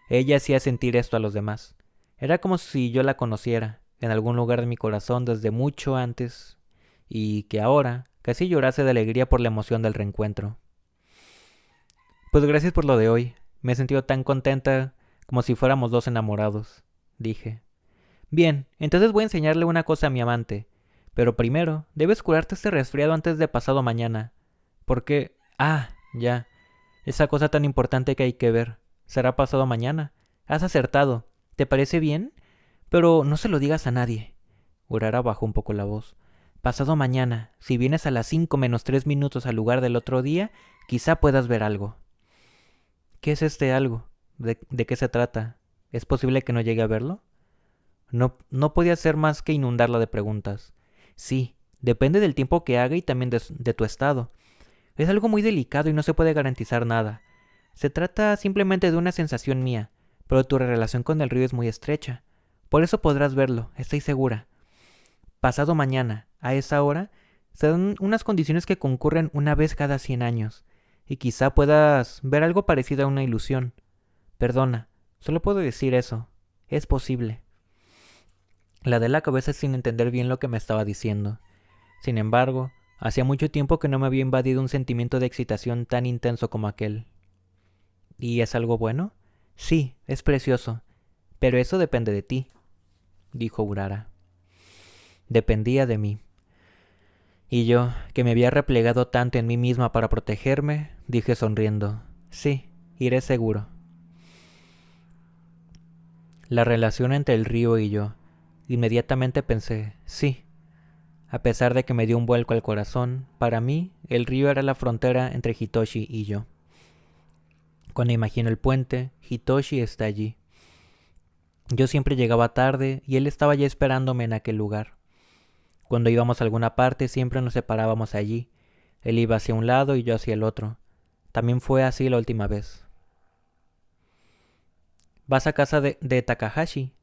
ella hacía sentir esto a los demás. Era como si yo la conociera, en algún lugar de mi corazón desde mucho antes, y que ahora casi llorase de alegría por la emoción del reencuentro. «Pues gracias por lo de hoy. Me he sentido tan contenta como si fuéramos dos enamorados», dije. «Bien, entonces voy a enseñarle una cosa a mi amante. Pero primero, debes curarte este resfriado antes de pasado mañana. Porque... Ah, ya. Esa cosa tan importante que hay que ver. Será pasado mañana. Has acertado. ¿Te parece bien? Pero no se lo digas a nadie. Urara bajó un poco la voz. Pasado mañana, si vienes a las 5 menos 3 minutos al lugar del otro día, quizá puedas ver algo. ¿Qué es este algo? ¿De qué se trata? ¿Es posible que no llegue a verlo? No podía hacer más que inundarla de preguntas. Sí, depende del tiempo que haga y también de tu estado. Es algo muy delicado y no se puede garantizar nada. Se trata simplemente de una sensación mía, pero tu relación con el río es muy estrecha. Por eso podrás verlo, estoy segura. Pasado mañana, a esa hora, se dan unas condiciones que concurren una vez cada 100 años, y quizá puedas ver algo parecido a una ilusión. Perdona, solo puedo decir eso. Es posible. La de la cabeza sin entender bien lo que me estaba diciendo. Sin embargo, hacía mucho tiempo que no me había invadido un sentimiento de excitación tan intenso como aquel. ¿Y es algo bueno? Sí, es precioso. Pero eso depende de ti, dijo Urara. Dependía de mí. Y yo, que me había replegado tanto en mí misma para protegerme, dije sonriendo, sí, iré seguro. La relación entre el río y yo. Inmediatamente pensé, sí. A pesar de que me dio un vuelco al corazón, para mí el río era la frontera entre Hitoshi y yo. Cuando imagino el puente, Hitoshi está allí. Yo siempre llegaba tarde y él estaba ya esperándome en aquel lugar. Cuando íbamos a alguna parte siempre nos separábamos allí. Él iba hacia un lado y yo hacia el otro. También fue así la última vez. ¿Vas a casa de Takahashi?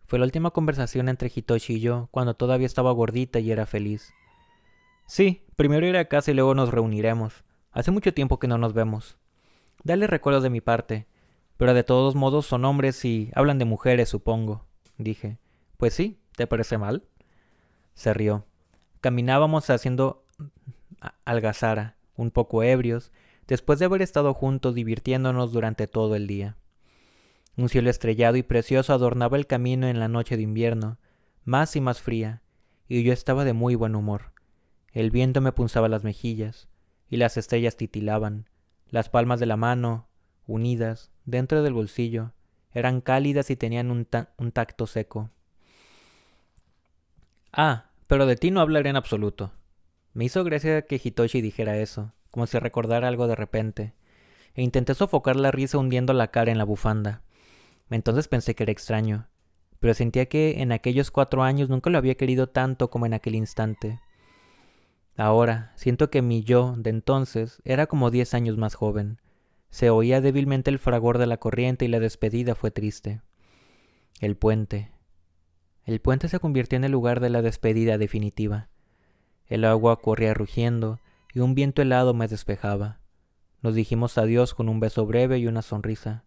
Fue la última conversación entre Hitoshi y yo cuando todavía estaba gordita y era feliz. Sí, primero iré a casa y luego nos reuniremos. Hace mucho tiempo que no nos vemos. Dale recuerdos de mi parte. Pero de todos modos son hombres y hablan de mujeres, supongo, dije. Pues sí, ¿te parece mal? Se rió. Caminábamos haciendo algazara, un poco ebrios, después de haber estado juntos divirtiéndonos durante todo el día. Un cielo estrellado y precioso adornaba el camino en la noche de invierno, más y más fría, y yo estaba de muy buen humor. El viento me punzaba las mejillas, y las estrellas titilaban. Las palmas de la mano, unidas, dentro del bolsillo, eran cálidas y tenían un tacto seco. Ah, pero de ti no hablaré en absoluto. Me hizo gracia que Hitoshi dijera eso, como si recordara algo de repente, e intenté sofocar la risa hundiendo la cara en la bufanda. Entonces pensé que era extraño, pero sentía que en aquellos 4 años nunca lo había querido tanto como en aquel instante. Ahora siento que mi yo de entonces era como 10 años más joven. Se oía débilmente el fragor de la corriente y la despedida fue triste. El puente. El puente se convirtió en el lugar de la despedida definitiva. El agua corría rugiendo y un viento helado me despejaba. Nos dijimos adiós con un beso breve y una sonrisa,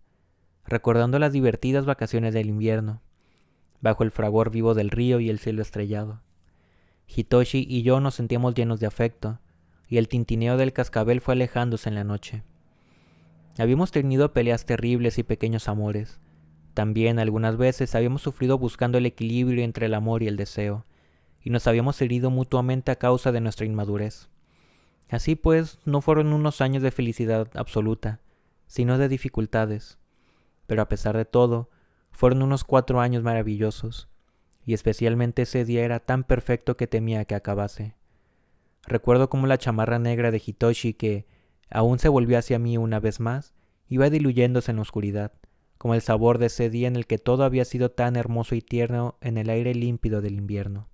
recordando las divertidas vacaciones del invierno, bajo el fragor vivo del río y el cielo estrellado. Hitoshi y yo nos sentíamos llenos de afecto, y el tintineo del cascabel fue alejándose en la noche. Habíamos tenido peleas terribles y pequeños amores. También algunas veces habíamos sufrido buscando el equilibrio entre el amor y el deseo, y nos habíamos herido mutuamente a causa de nuestra inmadurez. Así pues, no fueron unos años de felicidad absoluta, sino de dificultades. Pero a pesar de todo, fueron unos 4 años maravillosos, y especialmente ese día era tan perfecto que temía que acabase. Recuerdo cómo la chamarra negra de Hitoshi, que aún se volvió hacia mí una vez más, iba diluyéndose en la oscuridad, como el sabor de ese día en el que todo había sido tan hermoso y tierno en el aire límpido del invierno.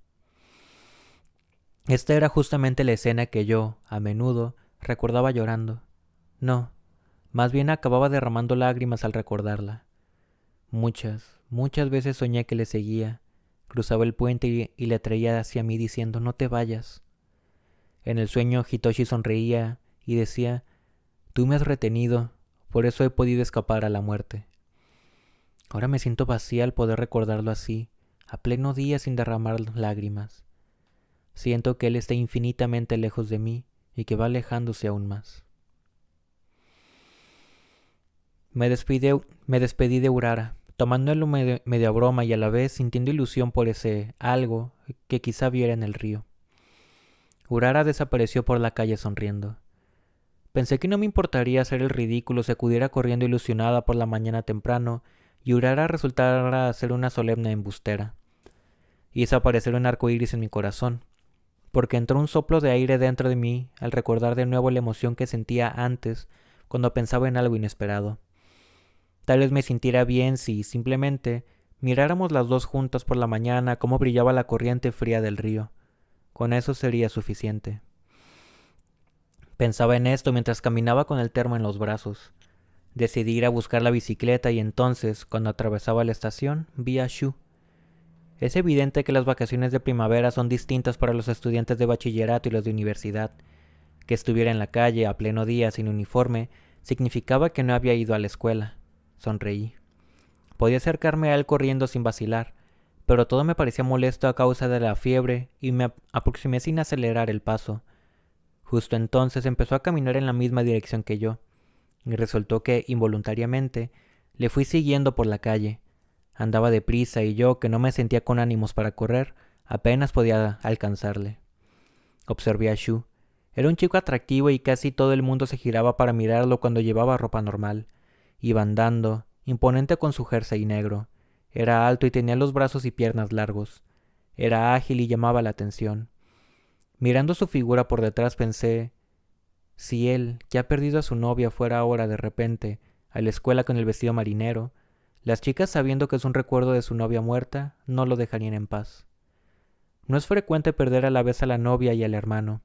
Esta era justamente la escena que yo, a menudo, recordaba llorando. No, más bien acababa derramando lágrimas al recordarla. Muchas veces soñé que le seguía, cruzaba el puente y le traía hacia mí diciendo «No te vayas». En el sueño Hitoshi sonreía y decía «Tú me has retenido, por eso he podido escapar a la muerte». Ahora me siento vacía al poder recordarlo así, a pleno día sin derramar lágrimas. Siento que él está infinitamente lejos de mí y que va alejándose aún más. Me despedí de Urara, tomándolo medio a broma y a la vez sintiendo ilusión por ese algo que quizá viera en el río. Urara desapareció por la calle sonriendo. Pensé que no me importaría hacer el ridículo si acudiera corriendo ilusionada por la mañana temprano y Urara resultara ser una solemne embustera. Hizo aparecer un arco iris en mi corazón, porque entró un soplo de aire dentro de mí al recordar de nuevo la emoción que sentía antes cuando pensaba en algo inesperado. Tal vez me sintiera bien si, simplemente, miráramos las dos juntas por la mañana cómo brillaba la corriente fría del río. Con eso sería suficiente. Pensaba en esto mientras caminaba con el termo en los brazos. Decidí ir a buscar la bicicleta y entonces, cuando atravesaba la estación, vi a Shu. Es evidente que las vacaciones de primavera son distintas para los estudiantes de bachillerato y los de universidad. Que estuviera en la calle a pleno día sin uniforme significaba que no había ido a la escuela. Sonreí. Podía acercarme a él corriendo sin vacilar, pero todo me parecía molesto a causa de la fiebre y me aproximé sin acelerar el paso. Justo entonces empezó a caminar en la misma dirección que yo, y resultó que, involuntariamente, le fui siguiendo por la calle. Andaba deprisa y yo, que no me sentía con ánimos para correr, apenas podía alcanzarle. Observé a Shu. Era un chico atractivo y casi todo el mundo se giraba para mirarlo cuando llevaba ropa normal. Iba andando, imponente con su jersey negro. Era alto y tenía los brazos y piernas largos. Era ágil y llamaba la atención. Mirando su figura por detrás pensé, si él, que ha perdido a su novia, fuera ahora de repente a la escuela con el vestido marinero, las chicas, sabiendo que es un recuerdo de su novia muerta, no lo dejarían en paz. No es frecuente perder a la vez a la novia y al hermano.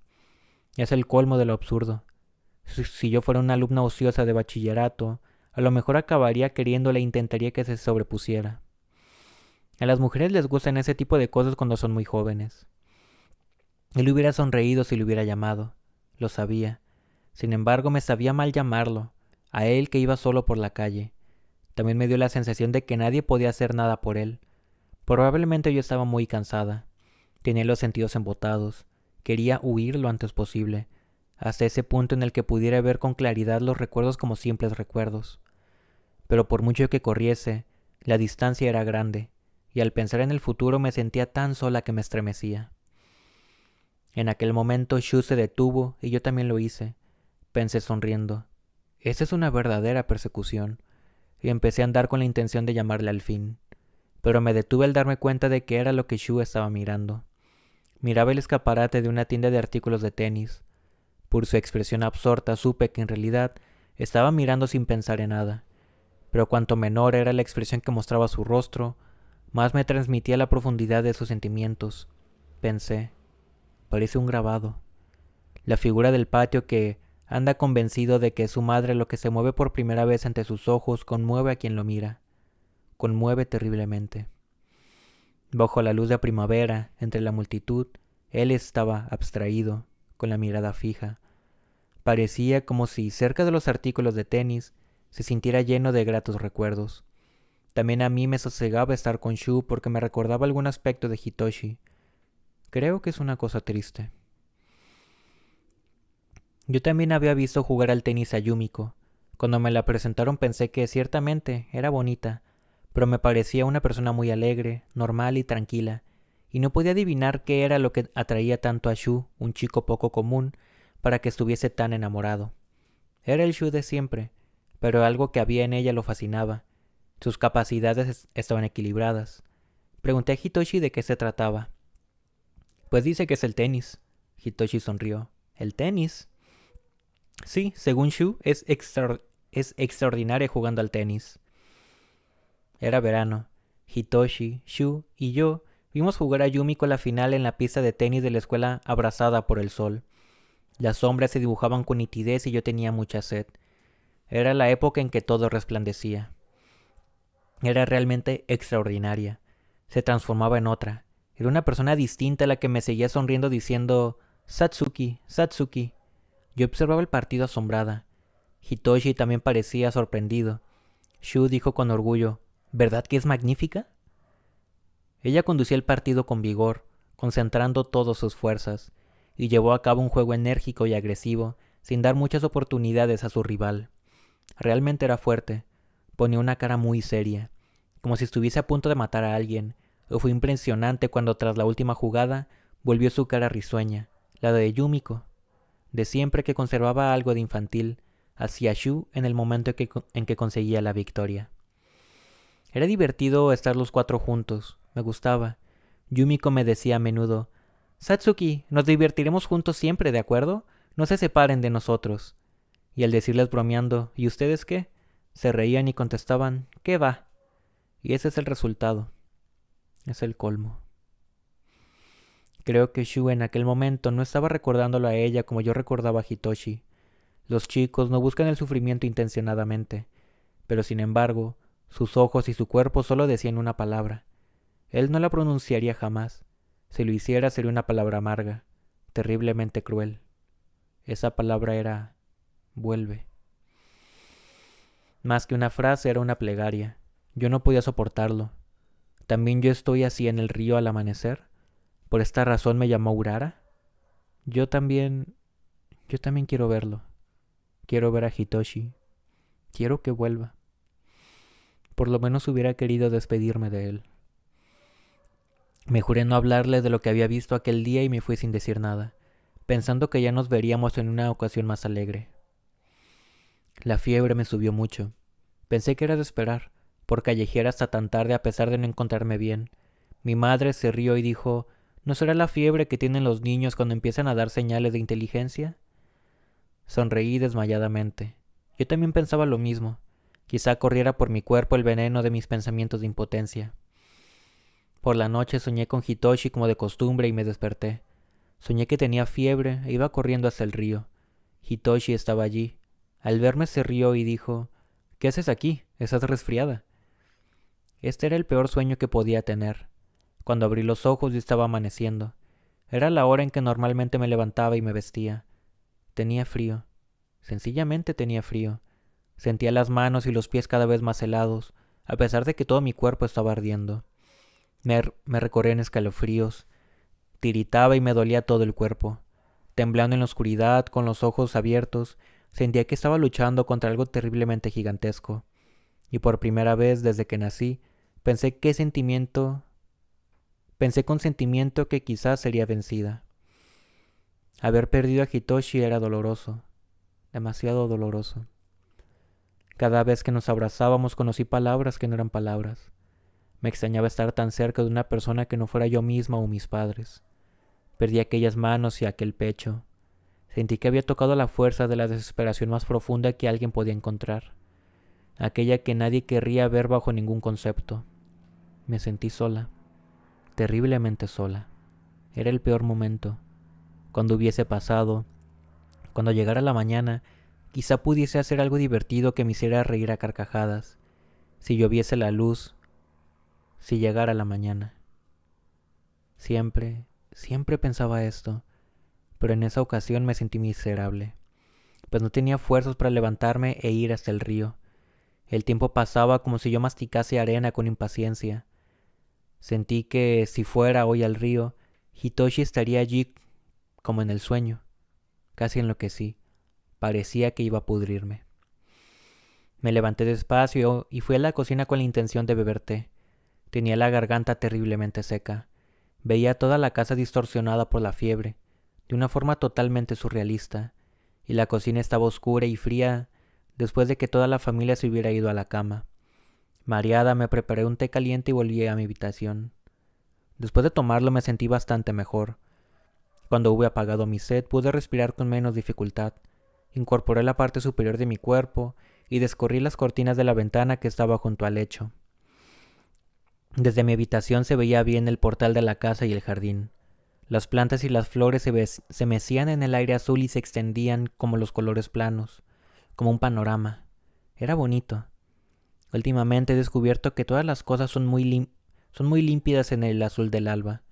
Es el colmo de lo absurdo. Si yo fuera una alumna ociosa de bachillerato, a lo mejor acabaría queriéndola e intentaría que se sobrepusiera. A las mujeres les gustan ese tipo de cosas cuando son muy jóvenes. Él hubiera sonreído si le hubiera llamado. Lo sabía. Sin embargo, me sabía mal llamarlo, a él que iba solo por la calle. También me dio la sensación de que nadie podía hacer nada por él. Probablemente yo estaba muy cansada. Tenía los sentidos embotados. Quería huir lo antes posible, hasta ese punto en el que pudiera ver con claridad los recuerdos como simples recuerdos. Pero por mucho que corriese, la distancia era grande, y al pensar en el futuro me sentía tan sola que me estremecía. En aquel momento Shu se detuvo y yo también lo hice. Pensé sonriendo. Esa es una verdadera persecución. Y empecé a andar con la intención de llamarle al fin. Pero me detuve al darme cuenta de que era lo que Shu estaba mirando. Miraba el escaparate de una tienda de artículos de tenis. Por su expresión absorta supe que en realidad estaba mirando sin pensar en nada. Pero cuanto menor era la expresión que mostraba su rostro, más me transmitía la profundidad de sus sentimientos. Pensé, parece un grabado. La figura del patio que anda convencido de que es su madre lo que se mueve por primera vez ante sus ojos conmueve a quien lo mira. Conmueve terriblemente. Bajo la luz de primavera, entre la multitud, él estaba abstraído, con la mirada fija. Parecía como si, cerca de los artículos de tenis, se sintiera lleno de gratos recuerdos. También a mí me sosegaba estar con Shu porque me recordaba algún aspecto de Hitoshi. Creo que es una cosa triste. Yo también había visto jugar al tenis a Yumiko. Cuando me la presentaron pensé que ciertamente era bonita, pero me parecía una persona muy alegre, normal y tranquila, y no podía adivinar qué era lo que atraía tanto a Shu, un chico poco común, para que estuviese tan enamorado. Era el Shu de siempre, pero algo que había en ella lo fascinaba. Sus capacidades estaban equilibradas. Pregunté a Hitoshi de qué se trataba. Pues dice que es el tenis. Hitoshi sonrió. ¿El tenis? Sí, según Shu, es extraordinaria jugando al tenis. Era verano. Hitoshi, Shu y yo vimos jugar a Yumiko la final en la pista de tenis de la escuela abrasada por el sol. Las sombras se dibujaban con nitidez y yo tenía mucha sed. Era la época en que todo resplandecía. Era realmente extraordinaria. Se transformaba en otra. Era una persona distinta a la que me seguía sonriendo diciendo «Satsuki, Satsuki». Yo observaba el partido asombrada. Hitoshi también parecía sorprendido. Shu dijo con orgullo «¿Verdad que es magnífica?» Ella conducía el partido con vigor, concentrando todas sus fuerzas, y llevó a cabo un juego enérgico y agresivo, sin dar muchas oportunidades a su rival. Realmente era fuerte. Ponía una cara muy seria, como si estuviese a punto de matar a alguien, y fue impresionante cuando tras la última jugada volvió su cara risueña, la de Yumiko. de siempre que conservaba algo de infantil, hacia Shu en el momento en que conseguía la victoria. Era divertido estar los cuatro juntos, me gustaba. Yumiko me decía a menudo, «Satsuki, nos divertiremos juntos siempre, ¿de acuerdo? No se separen de nosotros». Y al decirles bromeando, «¿Y ustedes qué?», se reían y contestaban, «¿Qué va?». Y ese es el resultado. Es el colmo. Creo que Shu en aquel momento no estaba recordándolo a ella como yo recordaba a Hitoshi. Los chicos no buscan el sufrimiento intencionadamente, pero sin embargo, sus ojos y su cuerpo solo decían una palabra. Él no la pronunciaría jamás. Si lo hiciera sería una palabra amarga, terriblemente cruel. Esa palabra era vuelve. Más que una frase era una plegaria. Yo no podía soportarlo. ¿También yo estoy así en el río al amanecer? ¿Por esta razón me llamó Urara? Yo también quiero verlo. Quiero ver a Hitoshi. Quiero que vuelva. Por lo menos hubiera querido despedirme de él. Me juré no hablarle de lo que había visto aquel día y me fui sin decir nada, pensando que ya nos veríamos en una ocasión más alegre. La fiebre me subió mucho. Pensé que era de esperar, por callejear hasta tan tarde a pesar de no encontrarme bien. Mi madre se rió y dijo, ¿no será la fiebre que tienen los niños cuando empiezan a dar señales de inteligencia? Sonreí desmayadamente. Yo también pensaba lo mismo. Quizá corriera por mi cuerpo el veneno de mis pensamientos de impotencia. Por la noche soñé con Hitoshi como de costumbre y me desperté. Soñé que tenía fiebre e iba corriendo hacia el río. Hitoshi estaba allí. Al verme se rió y dijo, «¿Qué haces aquí? ¿Estás resfriada?». Este era el peor sueño que podía tener. Cuando abrí los ojos ya estaba amaneciendo. Era la hora en que normalmente me levantaba y me vestía. Tenía frío. Sencillamente tenía frío. Sentía las manos y los pies cada vez más helados, a pesar de que todo mi cuerpo estaba ardiendo. Me recorrían escalofríos. Tiritaba y me dolía todo el cuerpo. Temblando en la oscuridad, con los ojos abiertos, sentía que estaba luchando contra algo terriblemente gigantesco. Y por primera vez desde que nací, pensé con sentimiento que quizás sería vencida. Haber perdido a Hitoshi era doloroso, demasiado doloroso. Cada vez que nos abrazábamos conocí palabras que no eran palabras. Me extrañaba estar tan cerca de una persona que no fuera yo misma o mis padres. Perdí aquellas manos y aquel pecho. Sentí que había tocado la fuerza de la desesperación más profunda que alguien podía encontrar. Aquella que nadie querría ver bajo ningún concepto. Me sentí sola. Terriblemente sola. Era el peor momento. Cuando hubiese pasado, cuando llegara la mañana, quizá pudiese hacer algo divertido que me hiciera reír a carcajadas. Si lloviese la luz, si llegara la mañana. Siempre pensaba esto, pero en esa ocasión me sentí miserable, pues no tenía fuerzas para levantarme e ir hasta el río. El tiempo pasaba como si yo masticase arena con impaciencia. Sentí que si fuera hoy al río, Hitoshi estaría allí como en el sueño. Casi enloquecí. Parecía que iba a pudrirme. Me levanté despacio y fui a la cocina con la intención de beber té. Tenía la garganta terriblemente seca. Veía toda la casa distorsionada por la fiebre, de una forma totalmente surrealista, y la cocina estaba oscura y fría después de que toda la familia se hubiera ido a la cama. Mareada me preparé un té caliente y volví a mi habitación. Después de tomarlo me sentí bastante mejor. Cuando hube apagado mi sed pude respirar con menos dificultad. Incorporé la parte superior de mi cuerpo y descorrí las cortinas de la ventana que estaba junto al lecho. Desde mi habitación se veía bien el portal de la casa y el jardín. Las plantas y las flores se mecían en el aire azul y se extendían como los colores planos, como un panorama. Era bonito. Últimamente he descubierto que todas las cosas son muy límpidas en el azul del alba.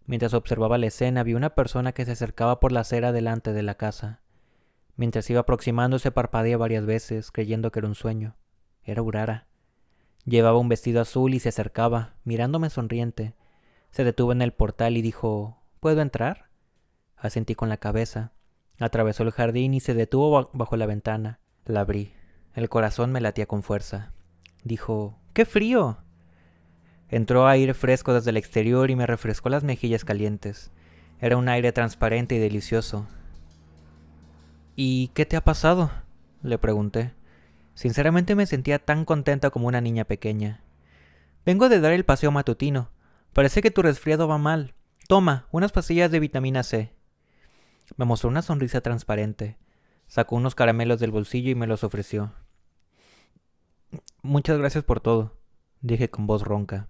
Mientras observaba la escena vi una persona que se acercaba por la acera delante de la casa. Mientras iba aproximándose parpadeé varias veces, creyendo que era un sueño. Era Urara. Llevaba un vestido azul y se acercaba, mirándome sonriente. Se detuvo en el portal y dijo, ¿puedo entrar? Asentí con la cabeza. Atravesó el jardín y se detuvo bajo la ventana. La abrí. El corazón me latía con fuerza. Dijo, ¡qué frío! Entró aire fresco desde el exterior y me refrescó las mejillas calientes. Era un aire transparente y delicioso. ¿Y qué te ha pasado?, le pregunté. Sinceramente me sentía tan contenta como una niña pequeña. Vengo de dar el paseo matutino. Parece que tu resfriado va mal. Toma, unas pastillas de vitamina C. Me mostró una sonrisa transparente. Sacó unos caramelos del bolsillo y me los ofreció. Muchas gracias por todo, dije con voz ronca.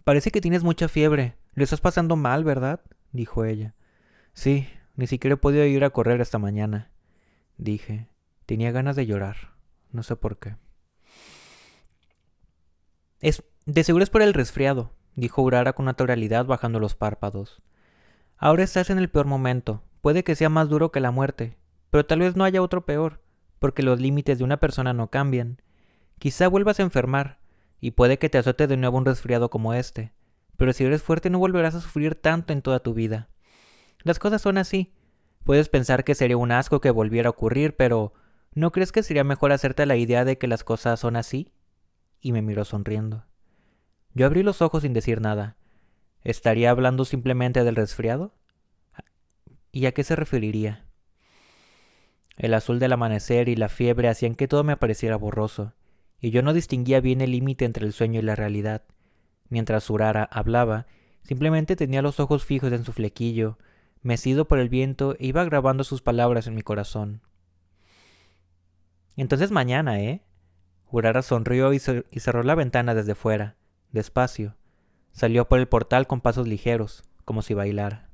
Parece que tienes mucha fiebre. Lo estás pasando mal, ¿verdad?, dijo ella. Sí, ni siquiera he podido ir a correr esta mañana, dije. Tenía ganas de llorar. No sé por qué. De seguro es por el resfriado, dijo Urara con naturalidad bajando los párpados. Ahora estás en el peor momento. Puede que sea más duro que la muerte, pero tal vez no haya otro peor, porque los límites de una persona no cambian. Quizá vuelvas a enfermar, y puede que te azote de nuevo un resfriado como este, pero si eres fuerte no volverás a sufrir tanto en toda tu vida. Las cosas son así. Puedes pensar que sería un asco que volviera a ocurrir, pero ¿no crees que sería mejor hacerte la idea de que las cosas son así? Y me miró sonriendo. Yo abrí los ojos sin decir nada. ¿Estaría hablando simplemente del resfriado? ¿Y a qué se referiría? El azul del amanecer y la fiebre hacían que todo me pareciera borroso, y yo no distinguía bien el límite entre el sueño y la realidad. Mientras Urara hablaba, simplemente tenía los ojos fijos en su flequillo, mecido por el viento, e iba grabando sus palabras en mi corazón. Entonces mañana, ¿eh? Urara sonrió y cerró la ventana desde fuera, despacio. Salió por el portal con pasos ligeros, como si bailara.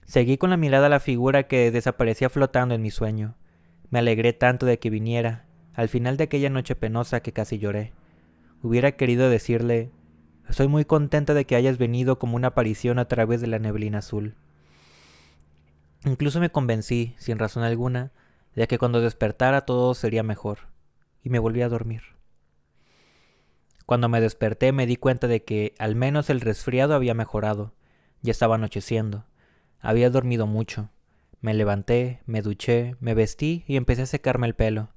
Seguí con la mirada a la figura que desaparecía flotando en mi sueño. Me alegré tanto de que viniera, al final de aquella noche penosa, que casi lloré. Hubiera querido decirle: estoy muy contenta de que hayas venido como una aparición a través de la neblina azul. Incluso me convencí, sin razón alguna, de que cuando despertara todo sería mejor, y me volví a dormir. Cuando me desperté me di cuenta de que al menos el resfriado había mejorado. Ya estaba anocheciendo. Había dormido mucho. Me levanté, me duché, me vestí y empecé a secarme el pelo.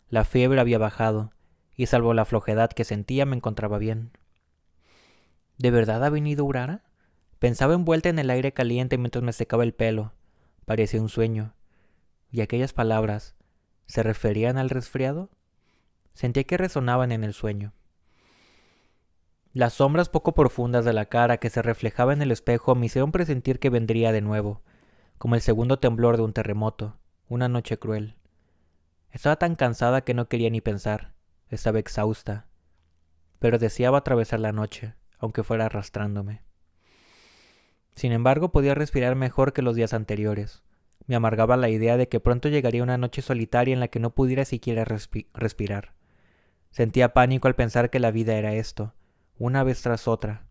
La fiebre había bajado, y salvo la flojedad que sentía me encontraba bien. ¿De verdad ha venido Urara? Pensaba envuelta en el aire caliente mientras me secaba el pelo. Parecía un sueño. ¿Y aquellas palabras se referían al resfriado? Sentía que resonaban en el sueño. Las sombras poco profundas de la cara que se reflejaba en el espejo me hicieron presentir que vendría de nuevo, como el segundo temblor de un terremoto, una noche cruel. Estaba tan cansada que no quería ni pensar. Estaba exhausta, pero deseaba atravesar la noche, aunque fuera arrastrándome. Sin embargo, podía respirar mejor que los días anteriores. Me amargaba la idea de que pronto llegaría una noche solitaria en la que no pudiera siquiera respirar. Sentía pánico al pensar que la vida era esto, una vez tras otra.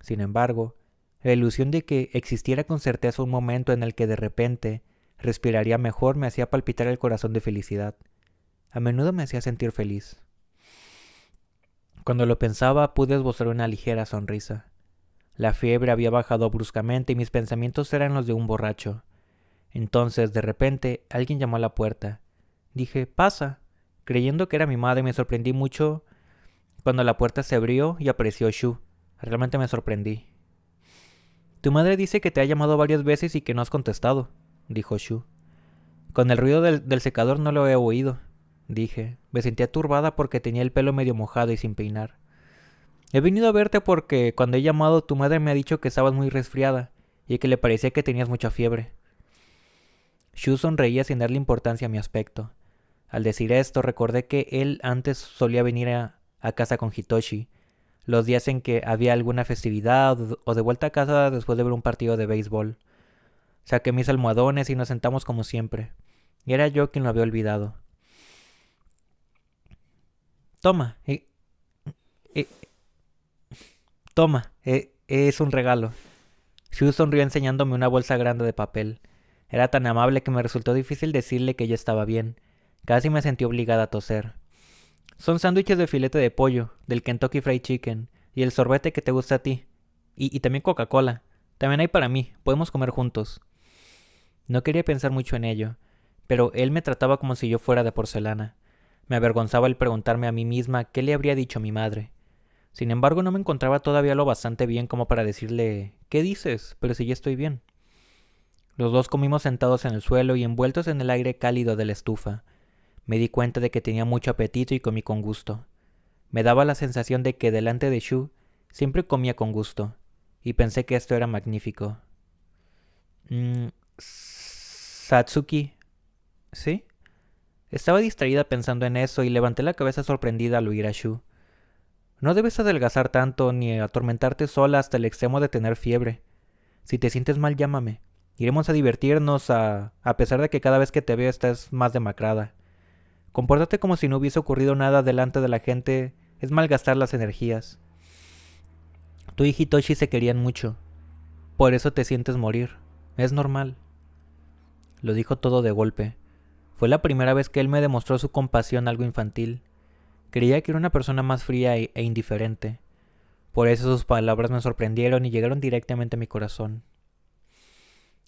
Sin embargo, la ilusión de que existiera con certeza un momento en el que de repente respiraría mejor me hacía palpitar el corazón de felicidad. A menudo me hacía sentir feliz. Cuando lo pensaba, pude esbozar una ligera sonrisa. La fiebre había bajado bruscamente y mis pensamientos eran los de un borracho. Entonces, de repente, alguien llamó a la puerta. Dije: «Pasa». Creyendo que era mi madre, me sorprendí mucho cuando la puerta se abrió y apareció Shu. Realmente me sorprendí. «Tu madre dice que te ha llamado varias veces y que no has contestado», dijo Shu. «Con el ruido del secador no lo he oído», dije. Me sentía turbada porque tenía el pelo medio mojado y sin peinar. «He venido a verte porque cuando he llamado tu madre me ha dicho que estabas muy resfriada y que le parecía que tenías mucha fiebre». Shu sonreía sin darle importancia a mi aspecto. Al decir esto recordé que él antes solía venir a casa con Hitoshi, los días en que había alguna festividad o de vuelta a casa después de ver un partido de béisbol. Saqué mis almohadones y nos sentamos como siempre. Y era yo quien lo había olvidado. «Toma, toma, es un regalo». Shu sonrió enseñándome una bolsa grande de papel. Era tan amable que me resultó difícil decirle que ya estaba bien. Casi me sentí obligada a toser. «Son sándwiches de filete de pollo, del Kentucky Fried Chicken, y el sorbete que te gusta a ti. Y también Coca-Cola. También hay para mí, podemos comer juntos». No quería pensar mucho en ello, pero él me trataba como si yo fuera de porcelana. Me avergonzaba el preguntarme a mí misma qué le habría dicho a mi madre. Sin embargo, no me encontraba todavía lo bastante bien como para decirle: «¿Qué dices? Pero si ya estoy bien». Los dos comimos sentados en el suelo y envueltos en el aire cálido de la estufa. Me di cuenta de que tenía mucho apetito y comí con gusto. Me daba la sensación de que delante de Shu siempre comía con gusto, y pensé que esto era magnífico. Satsuki, ¿sí? Estaba distraída pensando en eso y levanté la cabeza sorprendida al oír a Shu. No debes adelgazar tanto ni atormentarte sola hasta el extremo de tener fiebre. Si te sientes mal, llámame. Iremos a divertirnos a pesar de que cada vez que te veo estás más demacrada. Compórtate como si no hubiese ocurrido nada delante de la gente. Es malgastar las energías. Tú y Hitoshi se querían mucho. Por eso te sientes morir. Es normal. Lo dijo todo de golpe. Fue la primera vez que él me demostró su compasión algo infantil. Creía que era una persona más fría e indiferente. Por eso sus palabras me sorprendieron y llegaron directamente a mi corazón.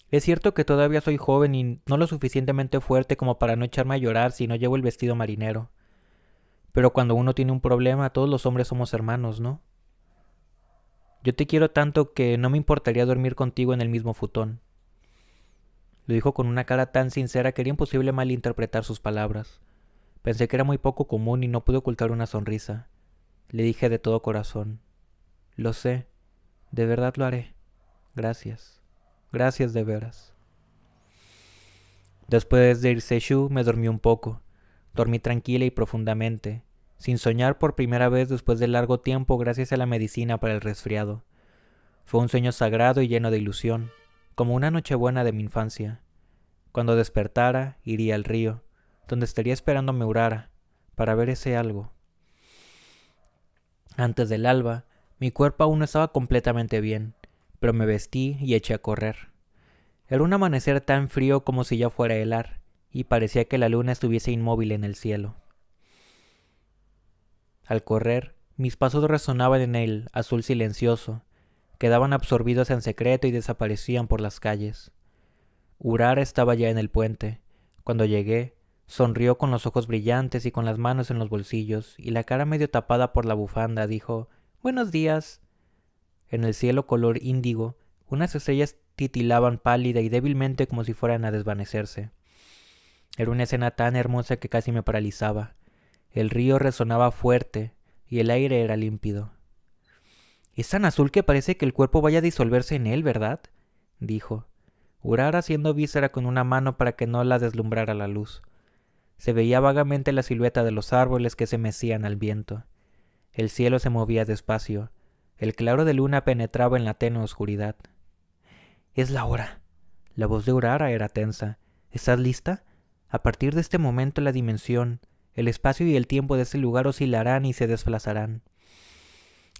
Es cierto que todavía soy joven y no lo suficientemente fuerte como para no echarme a llorar si no llevo el vestido marinero. Pero cuando uno tiene un problema, todos los hombres somos hermanos, ¿no? Yo te quiero tanto que no me importaría dormir contigo en el mismo futón. Lo dijo con una cara tan sincera que era imposible malinterpretar sus palabras. Pensé que era muy poco común y no pude ocultar una sonrisa. Le dije de todo corazón. Lo sé. De verdad lo haré. Gracias. Gracias de veras. Después de irse Shu, me dormí un poco. Dormí tranquila y profundamente, sin soñar por primera vez después de largo tiempo gracias a la medicina para el resfriado. Fue un sueño sagrado y lleno de ilusión, como una nochebuena de mi infancia. Cuando despertara, iría al río, donde estaría esperándome Urara, para ver ese algo. Antes del alba, mi cuerpo aún no estaba completamente bien, pero me vestí y eché a correr. Era un amanecer tan frío como si ya fuera a helar, y parecía que la luna estuviese inmóvil en el cielo. Al correr, mis pasos resonaban en el azul silencioso, quedaban absorbidos en secreto y desaparecían por las calles. Urara estaba ya en el puente. Cuando llegué, sonrió con los ojos brillantes y con las manos en los bolsillos, y la cara medio tapada por la bufanda, dijo: «Buenos días». En el cielo color índigo, unas estrellas titilaban pálida y débilmente como si fueran a desvanecerse. Era una escena tan hermosa que casi me paralizaba. El río resonaba fuerte y el aire era límpido. «Es tan azul que parece que el cuerpo vaya a disolverse en él, ¿verdad?», dijo. Urara haciendo víscera con una mano para que no la deslumbrara la luz. Se veía vagamente la silueta de los árboles que se mecían al viento. El cielo se movía despacio. El claro de luna penetraba en la tenue oscuridad. «Es la hora». La voz de Urara era tensa. «¿Estás lista? A partir de este momento la dimensión, el espacio y el tiempo de este lugar oscilarán y se desplazarán.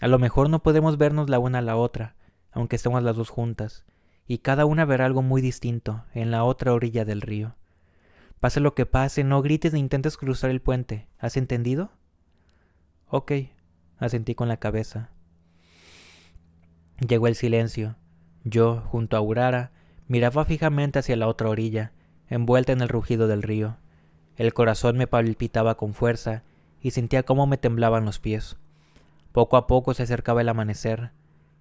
A lo mejor no podemos vernos la una a la otra, aunque estemos las dos juntas, y cada una verá algo muy distinto en la otra orilla del río. Pase lo que pase, no grites ni intentes cruzar el puente. ¿Has entendido?» «Ok», asentí con la cabeza. Llegó el silencio. Yo, junto a Urara, miraba fijamente hacia la otra orilla, envuelta en el rugido del río. El corazón me palpitaba con fuerza y sentía cómo me temblaban los pies. Poco a poco se acercaba el amanecer.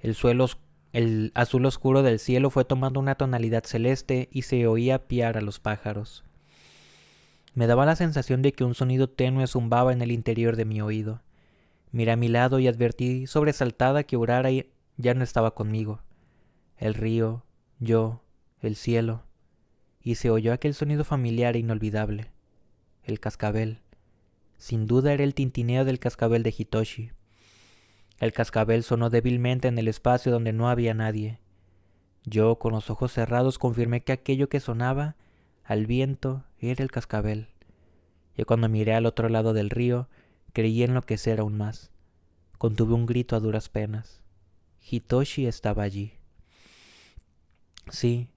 El azul oscuro del cielo fue tomando una tonalidad celeste y se oía piar a los pájaros. Me daba la sensación de que un sonido tenue zumbaba en el interior de mi oído. Miré a mi lado y advertí sobresaltada que Urara ya no estaba conmigo. El río, yo, el cielo, y se oyó aquel sonido familiar e inolvidable. El cascabel. Sin duda era el tintineo del cascabel de Hitoshi. El cascabel sonó débilmente en el espacio donde no había nadie. Yo, con los ojos cerrados, confirmé que aquello que sonaba al viento era el cascabel. Y cuando miré al otro lado del río, creí enloquecer aún más. Contuve un grito a duras penas. Hitoshi estaba allí. Sí,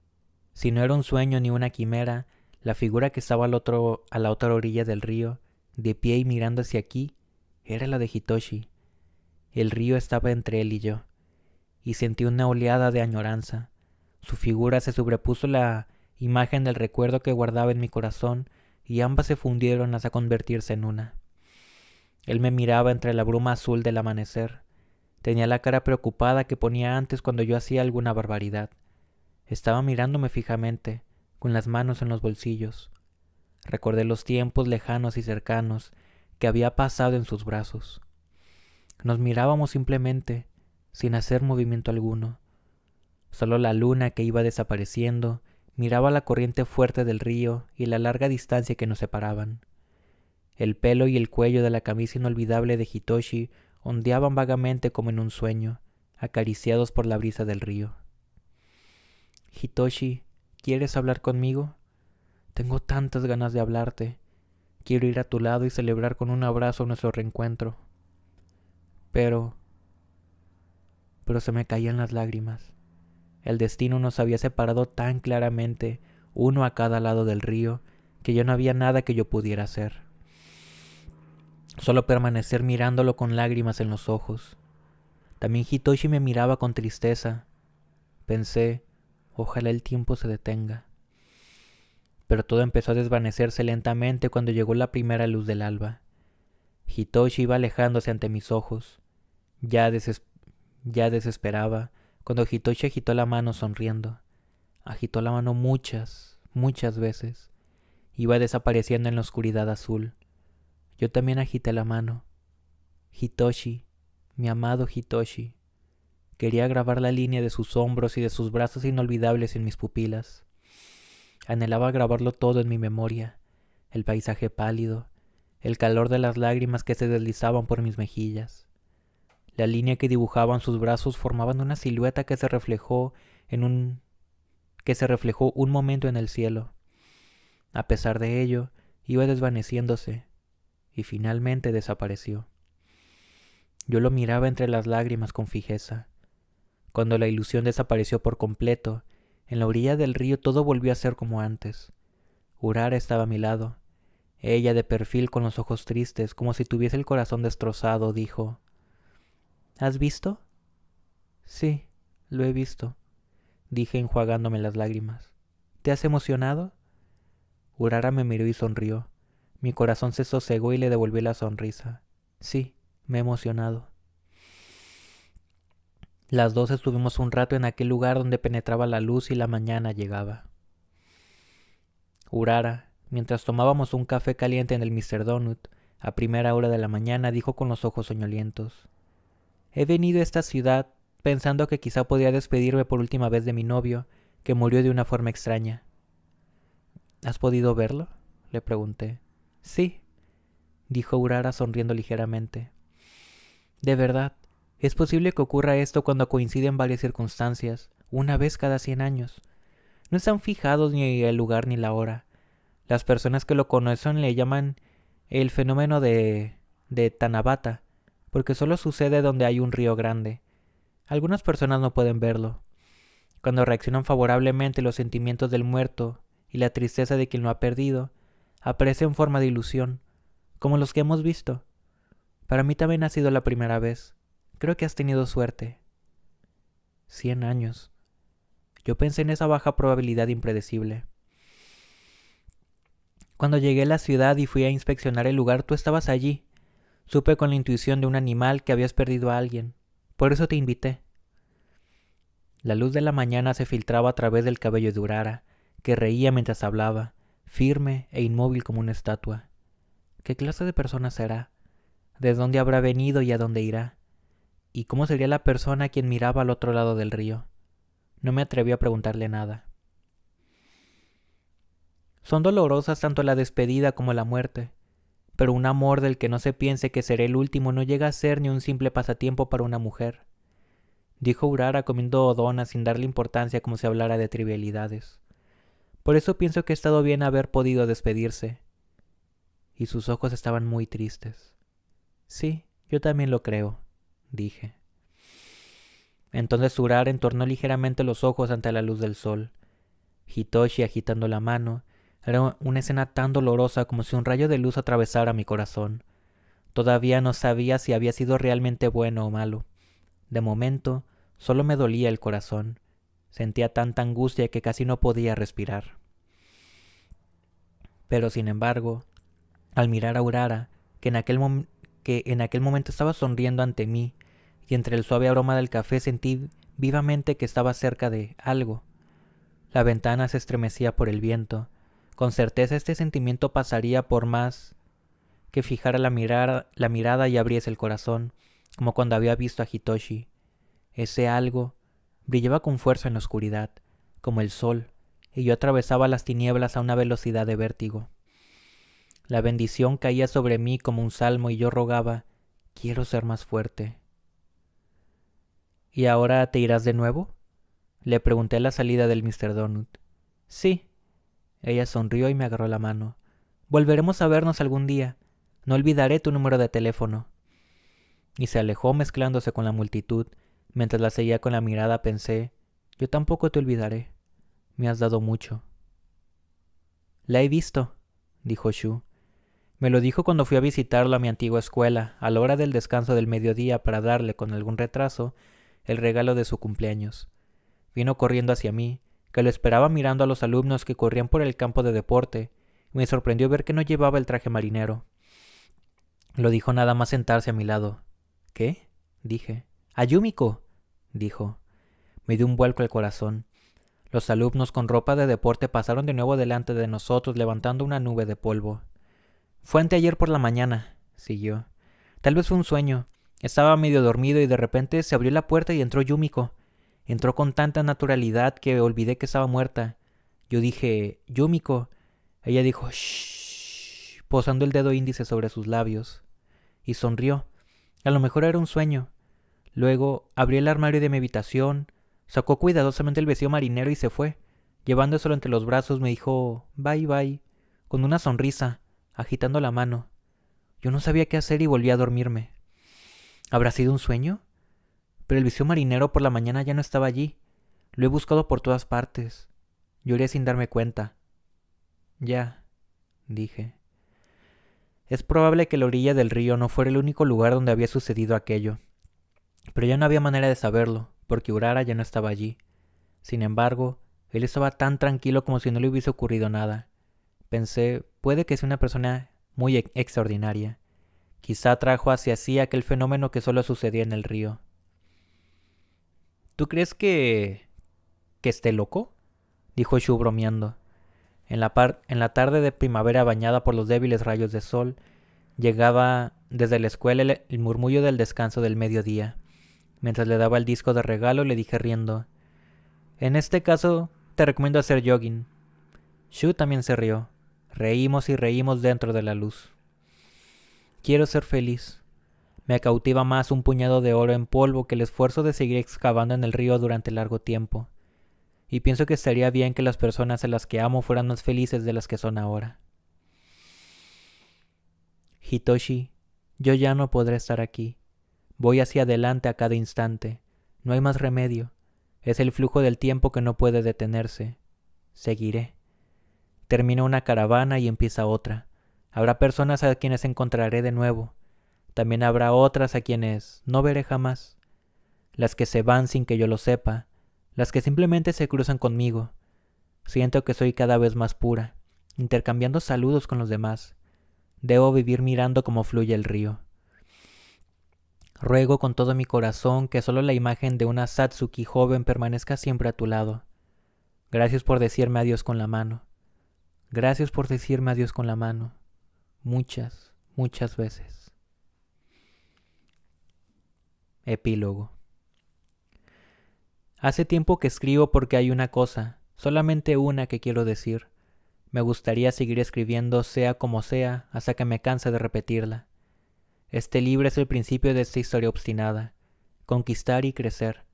si no era un sueño ni una quimera, la figura que estaba a la otra orilla del río, de pie y mirando hacia aquí, era la de Hitoshi. El río estaba entre él y yo, y sentí una oleada de añoranza. Su figura se sobrepuso la imagen del recuerdo que guardaba en mi corazón, y ambas se fundieron hasta convertirse en una. Él me miraba entre la bruma azul del amanecer. Tenía la cara preocupada que ponía antes cuando yo hacía alguna barbaridad. Estaba mirándome fijamente, con las manos en los bolsillos. Recordé los tiempos lejanos y cercanos que había pasado en sus brazos. Nos mirábamos simplemente, sin hacer movimiento alguno. Solo la luna que iba desapareciendo miraba la corriente fuerte del río y la larga distancia que nos separaban. El pelo y el cuello de la camisa inolvidable de Hitoshi ondeaban vagamente como en un sueño, acariciados por la brisa del río. Hitoshi, ¿quieres hablar conmigo? Tengo tantas ganas de hablarte. Quiero ir a tu lado y celebrar con un abrazo nuestro reencuentro. Pero se me caían las lágrimas. El destino nos había separado tan claramente, uno a cada lado del río, que ya no había nada que yo pudiera hacer. Solo permanecer mirándolo con lágrimas en los ojos. También Hitoshi me miraba con tristeza. Pensé, ojalá el tiempo se detenga. Pero todo empezó a desvanecerse lentamente cuando llegó la primera luz del alba. Hitoshi iba alejándose ante mis ojos. Ya desesperaba cuando Hitoshi agitó la mano sonriendo. Agitó la mano muchas veces. Iba desapareciendo en la oscuridad azul. Yo también agité la mano. Hitoshi, mi amado Hitoshi. Quería grabar la línea de sus hombros y de sus brazos inolvidables en mis pupilas. Anhelaba grabarlo todo en mi memoria, el paisaje pálido, el calor de las lágrimas que se deslizaban por mis mejillas. La línea que dibujaban sus brazos formaban una silueta que se reflejó un momento en el cielo. A pesar de ello, iba desvaneciéndose y finalmente desapareció. Yo lo miraba entre las lágrimas con fijeza. Cuando la ilusión desapareció por completo, en la orilla del río todo volvió a ser como antes. Urara estaba a mi lado. Ella, de perfil con los ojos tristes, como si tuviese el corazón destrozado, dijo: ¿Has visto? Sí, lo he visto, dije enjuagándome las lágrimas. ¿Te has emocionado? Urara me miró y sonrió. Mi corazón se sosegó y le devolví la sonrisa. Sí, me he emocionado. Las dos estuvimos un rato en aquel lugar donde penetraba la luz y la mañana llegaba. Urara, mientras tomábamos un café caliente en el Mr. Donut, a primera hora de la mañana, dijo con los ojos soñolientos: He venido a esta ciudad pensando que quizá podría despedirme por última vez de mi novio, que murió de una forma extraña. ¿Has podido verlo?, le pregunté. Sí, dijo Urara sonriendo ligeramente. De verdad, es posible que ocurra esto cuando coinciden varias circunstancias, una vez cada 100 años. No están fijados ni el lugar ni la hora. Las personas que lo conocen le llaman el fenómeno de Tanabata, porque solo sucede donde hay un río grande. Algunas personas no pueden verlo. Cuando reaccionan favorablemente los sentimientos del muerto y la tristeza de quien lo ha perdido, aparece en forma de ilusión, como los que hemos visto. Para mí también ha sido la primera vez. Creo que has tenido suerte. 100 años. Yo pensé en esa baja probabilidad impredecible. Cuando llegué a la ciudad y fui a inspeccionar el lugar, tú estabas allí. Supe con la intuición de un animal que habías perdido a alguien. Por eso te invité. La luz de la mañana se filtraba a través del cabello de Urara, que reía mientras hablaba, firme e inmóvil como una estatua. ¿Qué clase de persona será? ¿De dónde habrá venido y a dónde irá? ¿Y cómo sería la persona a quien miraba al otro lado del río? No me atreví a preguntarle nada. Son dolorosas tanto la despedida como la muerte, pero un amor del que no se piense que será el último no llega a ser ni un simple pasatiempo para una mujer, dijo Urara comiendo donas sin darle importancia como si hablara de trivialidades. Por eso pienso que ha estado bien haber podido despedirse. Y sus ojos estaban muy tristes. Sí, yo también lo creo, dije. Entonces Urara entornó ligeramente los ojos ante la luz del sol. Hitoshi agitando la mano. Era una escena tan dolorosa como si un rayo de luz atravesara mi corazón. Todavía no sabía si había sido realmente bueno o malo. De momento, solo me dolía el corazón. Sentía tanta angustia que casi no podía respirar. Pero sin embargo, al mirar a Urara, que en aquel momento estaba sonriendo ante mí, y entre el suave aroma del café sentí vivamente que estaba cerca de algo. La ventana se estremecía por el viento. Con certeza este sentimiento pasaría por más que fijara la mirada y abriese el corazón, como cuando había visto a Hitoshi. Ese algo brillaba con fuerza en la oscuridad, como el sol, y yo atravesaba las tinieblas a una velocidad de vértigo. La bendición caía sobre mí como un salmo y yo rogaba, quiero ser más fuerte. ¿Y ahora te irás de nuevo? Le pregunté a la salida del Mr. Donut. Sí. Ella sonrió y me agarró la mano. Volveremos a vernos algún día. No olvidaré tu número de teléfono. Y se alejó mezclándose con la multitud. Mientras la seguía con la mirada pensé, yo tampoco te olvidaré. Me has dado mucho. La he visto, dijo Shu. Me lo dijo cuando fui a visitarlo a mi antigua escuela, a la hora del descanso del mediodía para darle, con algún retraso, el regalo de su cumpleaños. Vino corriendo hacia mí, que lo esperaba mirando a los alumnos que corrían por el campo de deporte, y me sorprendió ver que no llevaba el traje marinero. Lo dijo nada más sentarse a mi lado. ¿Qué? Dije. ¡Ayumiko! Dijo. Me dio un vuelco al corazón. Los alumnos con ropa de deporte pasaron de nuevo delante de nosotros levantando una nube de polvo. Fue anteayer por la mañana, siguió. Tal vez fue un sueño. Estaba medio dormido y de repente se abrió la puerta y entró Yumiko. Entró con tanta naturalidad que olvidé que estaba muerta. Yo dije, Yumiko. Ella dijo, shh, posando el dedo índice sobre sus labios. Y sonrió. A lo mejor era un sueño. Luego abrió el armario de mi habitación, sacó cuidadosamente el vestido marinero y se fue. Llevándoselo entre los brazos me dijo, bye bye, con una sonrisa, agitando la mano. Yo no sabía qué hacer y volví a dormirme. ¿Habrá sido un sueño? Pero el vestido marinero por la mañana ya no estaba allí. Lo he buscado por todas partes. Lloré sin darme cuenta. Ya, dije. Es probable que la orilla del río no fuera el único lugar donde había sucedido aquello. Pero ya no había manera de saberlo, porque Urara ya no estaba allí. Sin embargo, él estaba tan tranquilo como si no le hubiese ocurrido nada. Pensé, puede que sea una persona muy extraordinaria. Quizá trajo hacia sí aquel fenómeno que solo sucedía en el río. ¿Tú crees que esté loco? Dijo Shu bromeando. En la tarde de primavera bañada por los débiles rayos de sol, llegaba desde la escuela el murmullo del descanso del mediodía. Mientras le daba el disco de regalo le dije riendo, en este caso te recomiendo hacer jogging. Shu también se rió. Reímos y reímos dentro de la luz. Quiero ser feliz. Me cautiva más un puñado de oro en polvo que el esfuerzo de seguir excavando en el río durante largo tiempo. Y pienso que estaría bien que las personas a las que amo fueran más felices de las que son ahora. Hitoshi, yo ya no podré estar aquí. Voy hacia adelante a cada instante. No hay más remedio. Es el flujo del tiempo que no puede detenerse. Seguiré. Termina una caravana y empieza otra. Habrá personas a quienes encontraré de nuevo. También habrá otras a quienes no veré jamás. Las que se van sin que yo lo sepa. Las que simplemente se cruzan conmigo. Siento que soy cada vez más pura, intercambiando saludos con los demás. Debo vivir mirando cómo fluye el río. Ruego con todo mi corazón que solo la imagen de una Satsuki joven permanezca siempre a tu lado. Gracias por decirme adiós con la mano. Gracias por decirme adiós con la mano. Muchas, muchas veces. Epílogo. Hace tiempo que escribo porque hay una cosa, solamente una que quiero decir. Me gustaría seguir escribiendo sea como sea hasta que me canse de repetirla. Este libro es el principio de esta historia obstinada. Conquistar y crecer.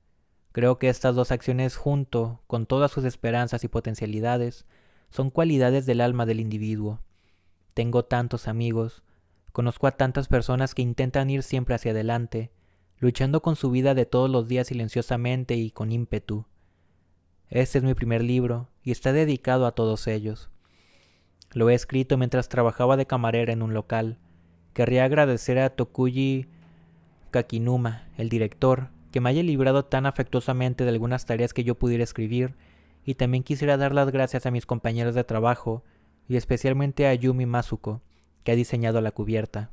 Creo que estas dos acciones junto con todas sus esperanzas y potencialidades son cualidades del alma del individuo. Tengo tantos amigos, conozco a tantas personas que intentan ir siempre hacia adelante, luchando con su vida de todos los días silenciosamente y con ímpetu. Este es mi primer libro y está dedicado a todos ellos. Lo he escrito mientras trabajaba de camarera en un local. Querría agradecer a Tokuji Kakinuma, el director, que me haya librado tan afectuosamente de algunas tareas que yo pudiera escribir, y también quisiera dar las gracias a mis compañeros de trabajo, y especialmente a Yumi Masuko, que ha diseñado la cubierta.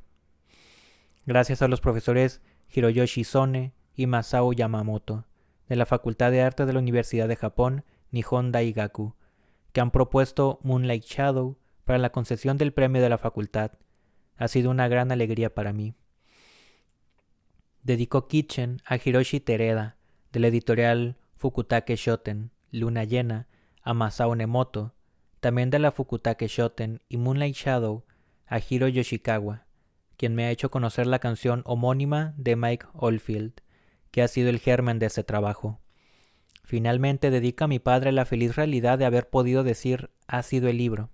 Gracias a los profesores Hiroyoshi Sone y Masao Yamamoto, de la Facultad de Arte de la Universidad de Japón, Nihon Daigaku, que han propuesto Moonlight Shadow para la concesión del premio de la facultad. Ha sido una gran alegría para mí. Dedico Kitchen a Hiroshi Tereda, de la editorial Fukutake Shoten, Luna Llena, a Masao Nemoto, también de la Fukutake Shoten, y Moonlight Shadow a Hiro Yoshikawa, quien me ha hecho conocer la canción homónima de Mike Oldfield, que ha sido el germen de este trabajo. Finalmente dedico a mi padre la feliz realidad de haber podido decir ha sido el libro.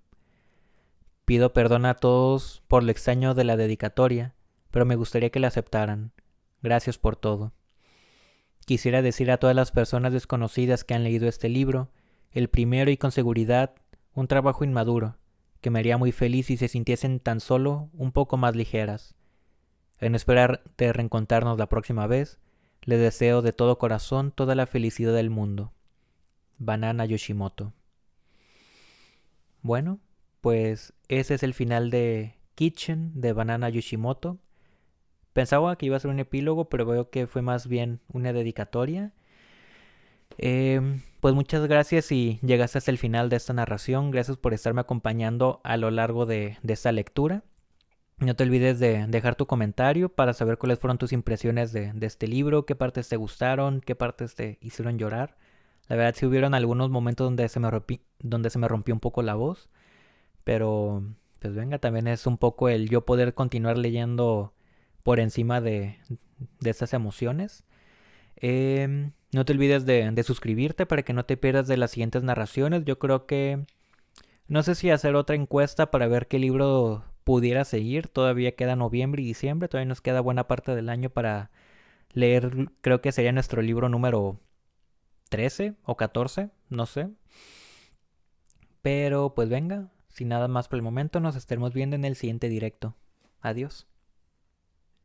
Pido perdón a todos por lo extraño de la dedicatoria, pero me gustaría que la aceptaran. Gracias por todo. Quisiera decir a todas las personas desconocidas que han leído este libro, el primero y con seguridad, un trabajo inmaduro, que me haría muy feliz si se sintiesen tan solo un poco más ligeras. En esperar de reencontrarnos la próxima vez, les deseo de todo corazón toda la felicidad del mundo. Banana Yoshimoto. Bueno, pues ese es el final de Kitchen de Banana Yoshimoto. Pensaba que iba a ser un epílogo, pero veo que fue más bien una dedicatoria. Pues muchas gracias si llegaste hasta el final de esta narración. Gracias por estarme acompañando a lo largo de esta lectura. No te olvides de dejar tu comentario para saber cuáles fueron tus impresiones de este libro, qué partes te gustaron, qué partes te hicieron llorar. La verdad sí hubieron algunos momentos donde se me rompió un poco la voz, pero pues venga, también es un poco el yo poder continuar leyendo por encima de estas emociones. No te olvides de suscribirte para que no te pierdas de las siguientes narraciones. Yo creo que no sé si hacer otra encuesta para ver qué libro pudiera seguir. Todavía queda noviembre y diciembre. Todavía nos queda buena parte del año para leer. Creo que sería nuestro libro número 13 o 14. No sé. Pero pues venga. Sin nada más por el momento, nos estaremos viendo en el siguiente directo. Adiós.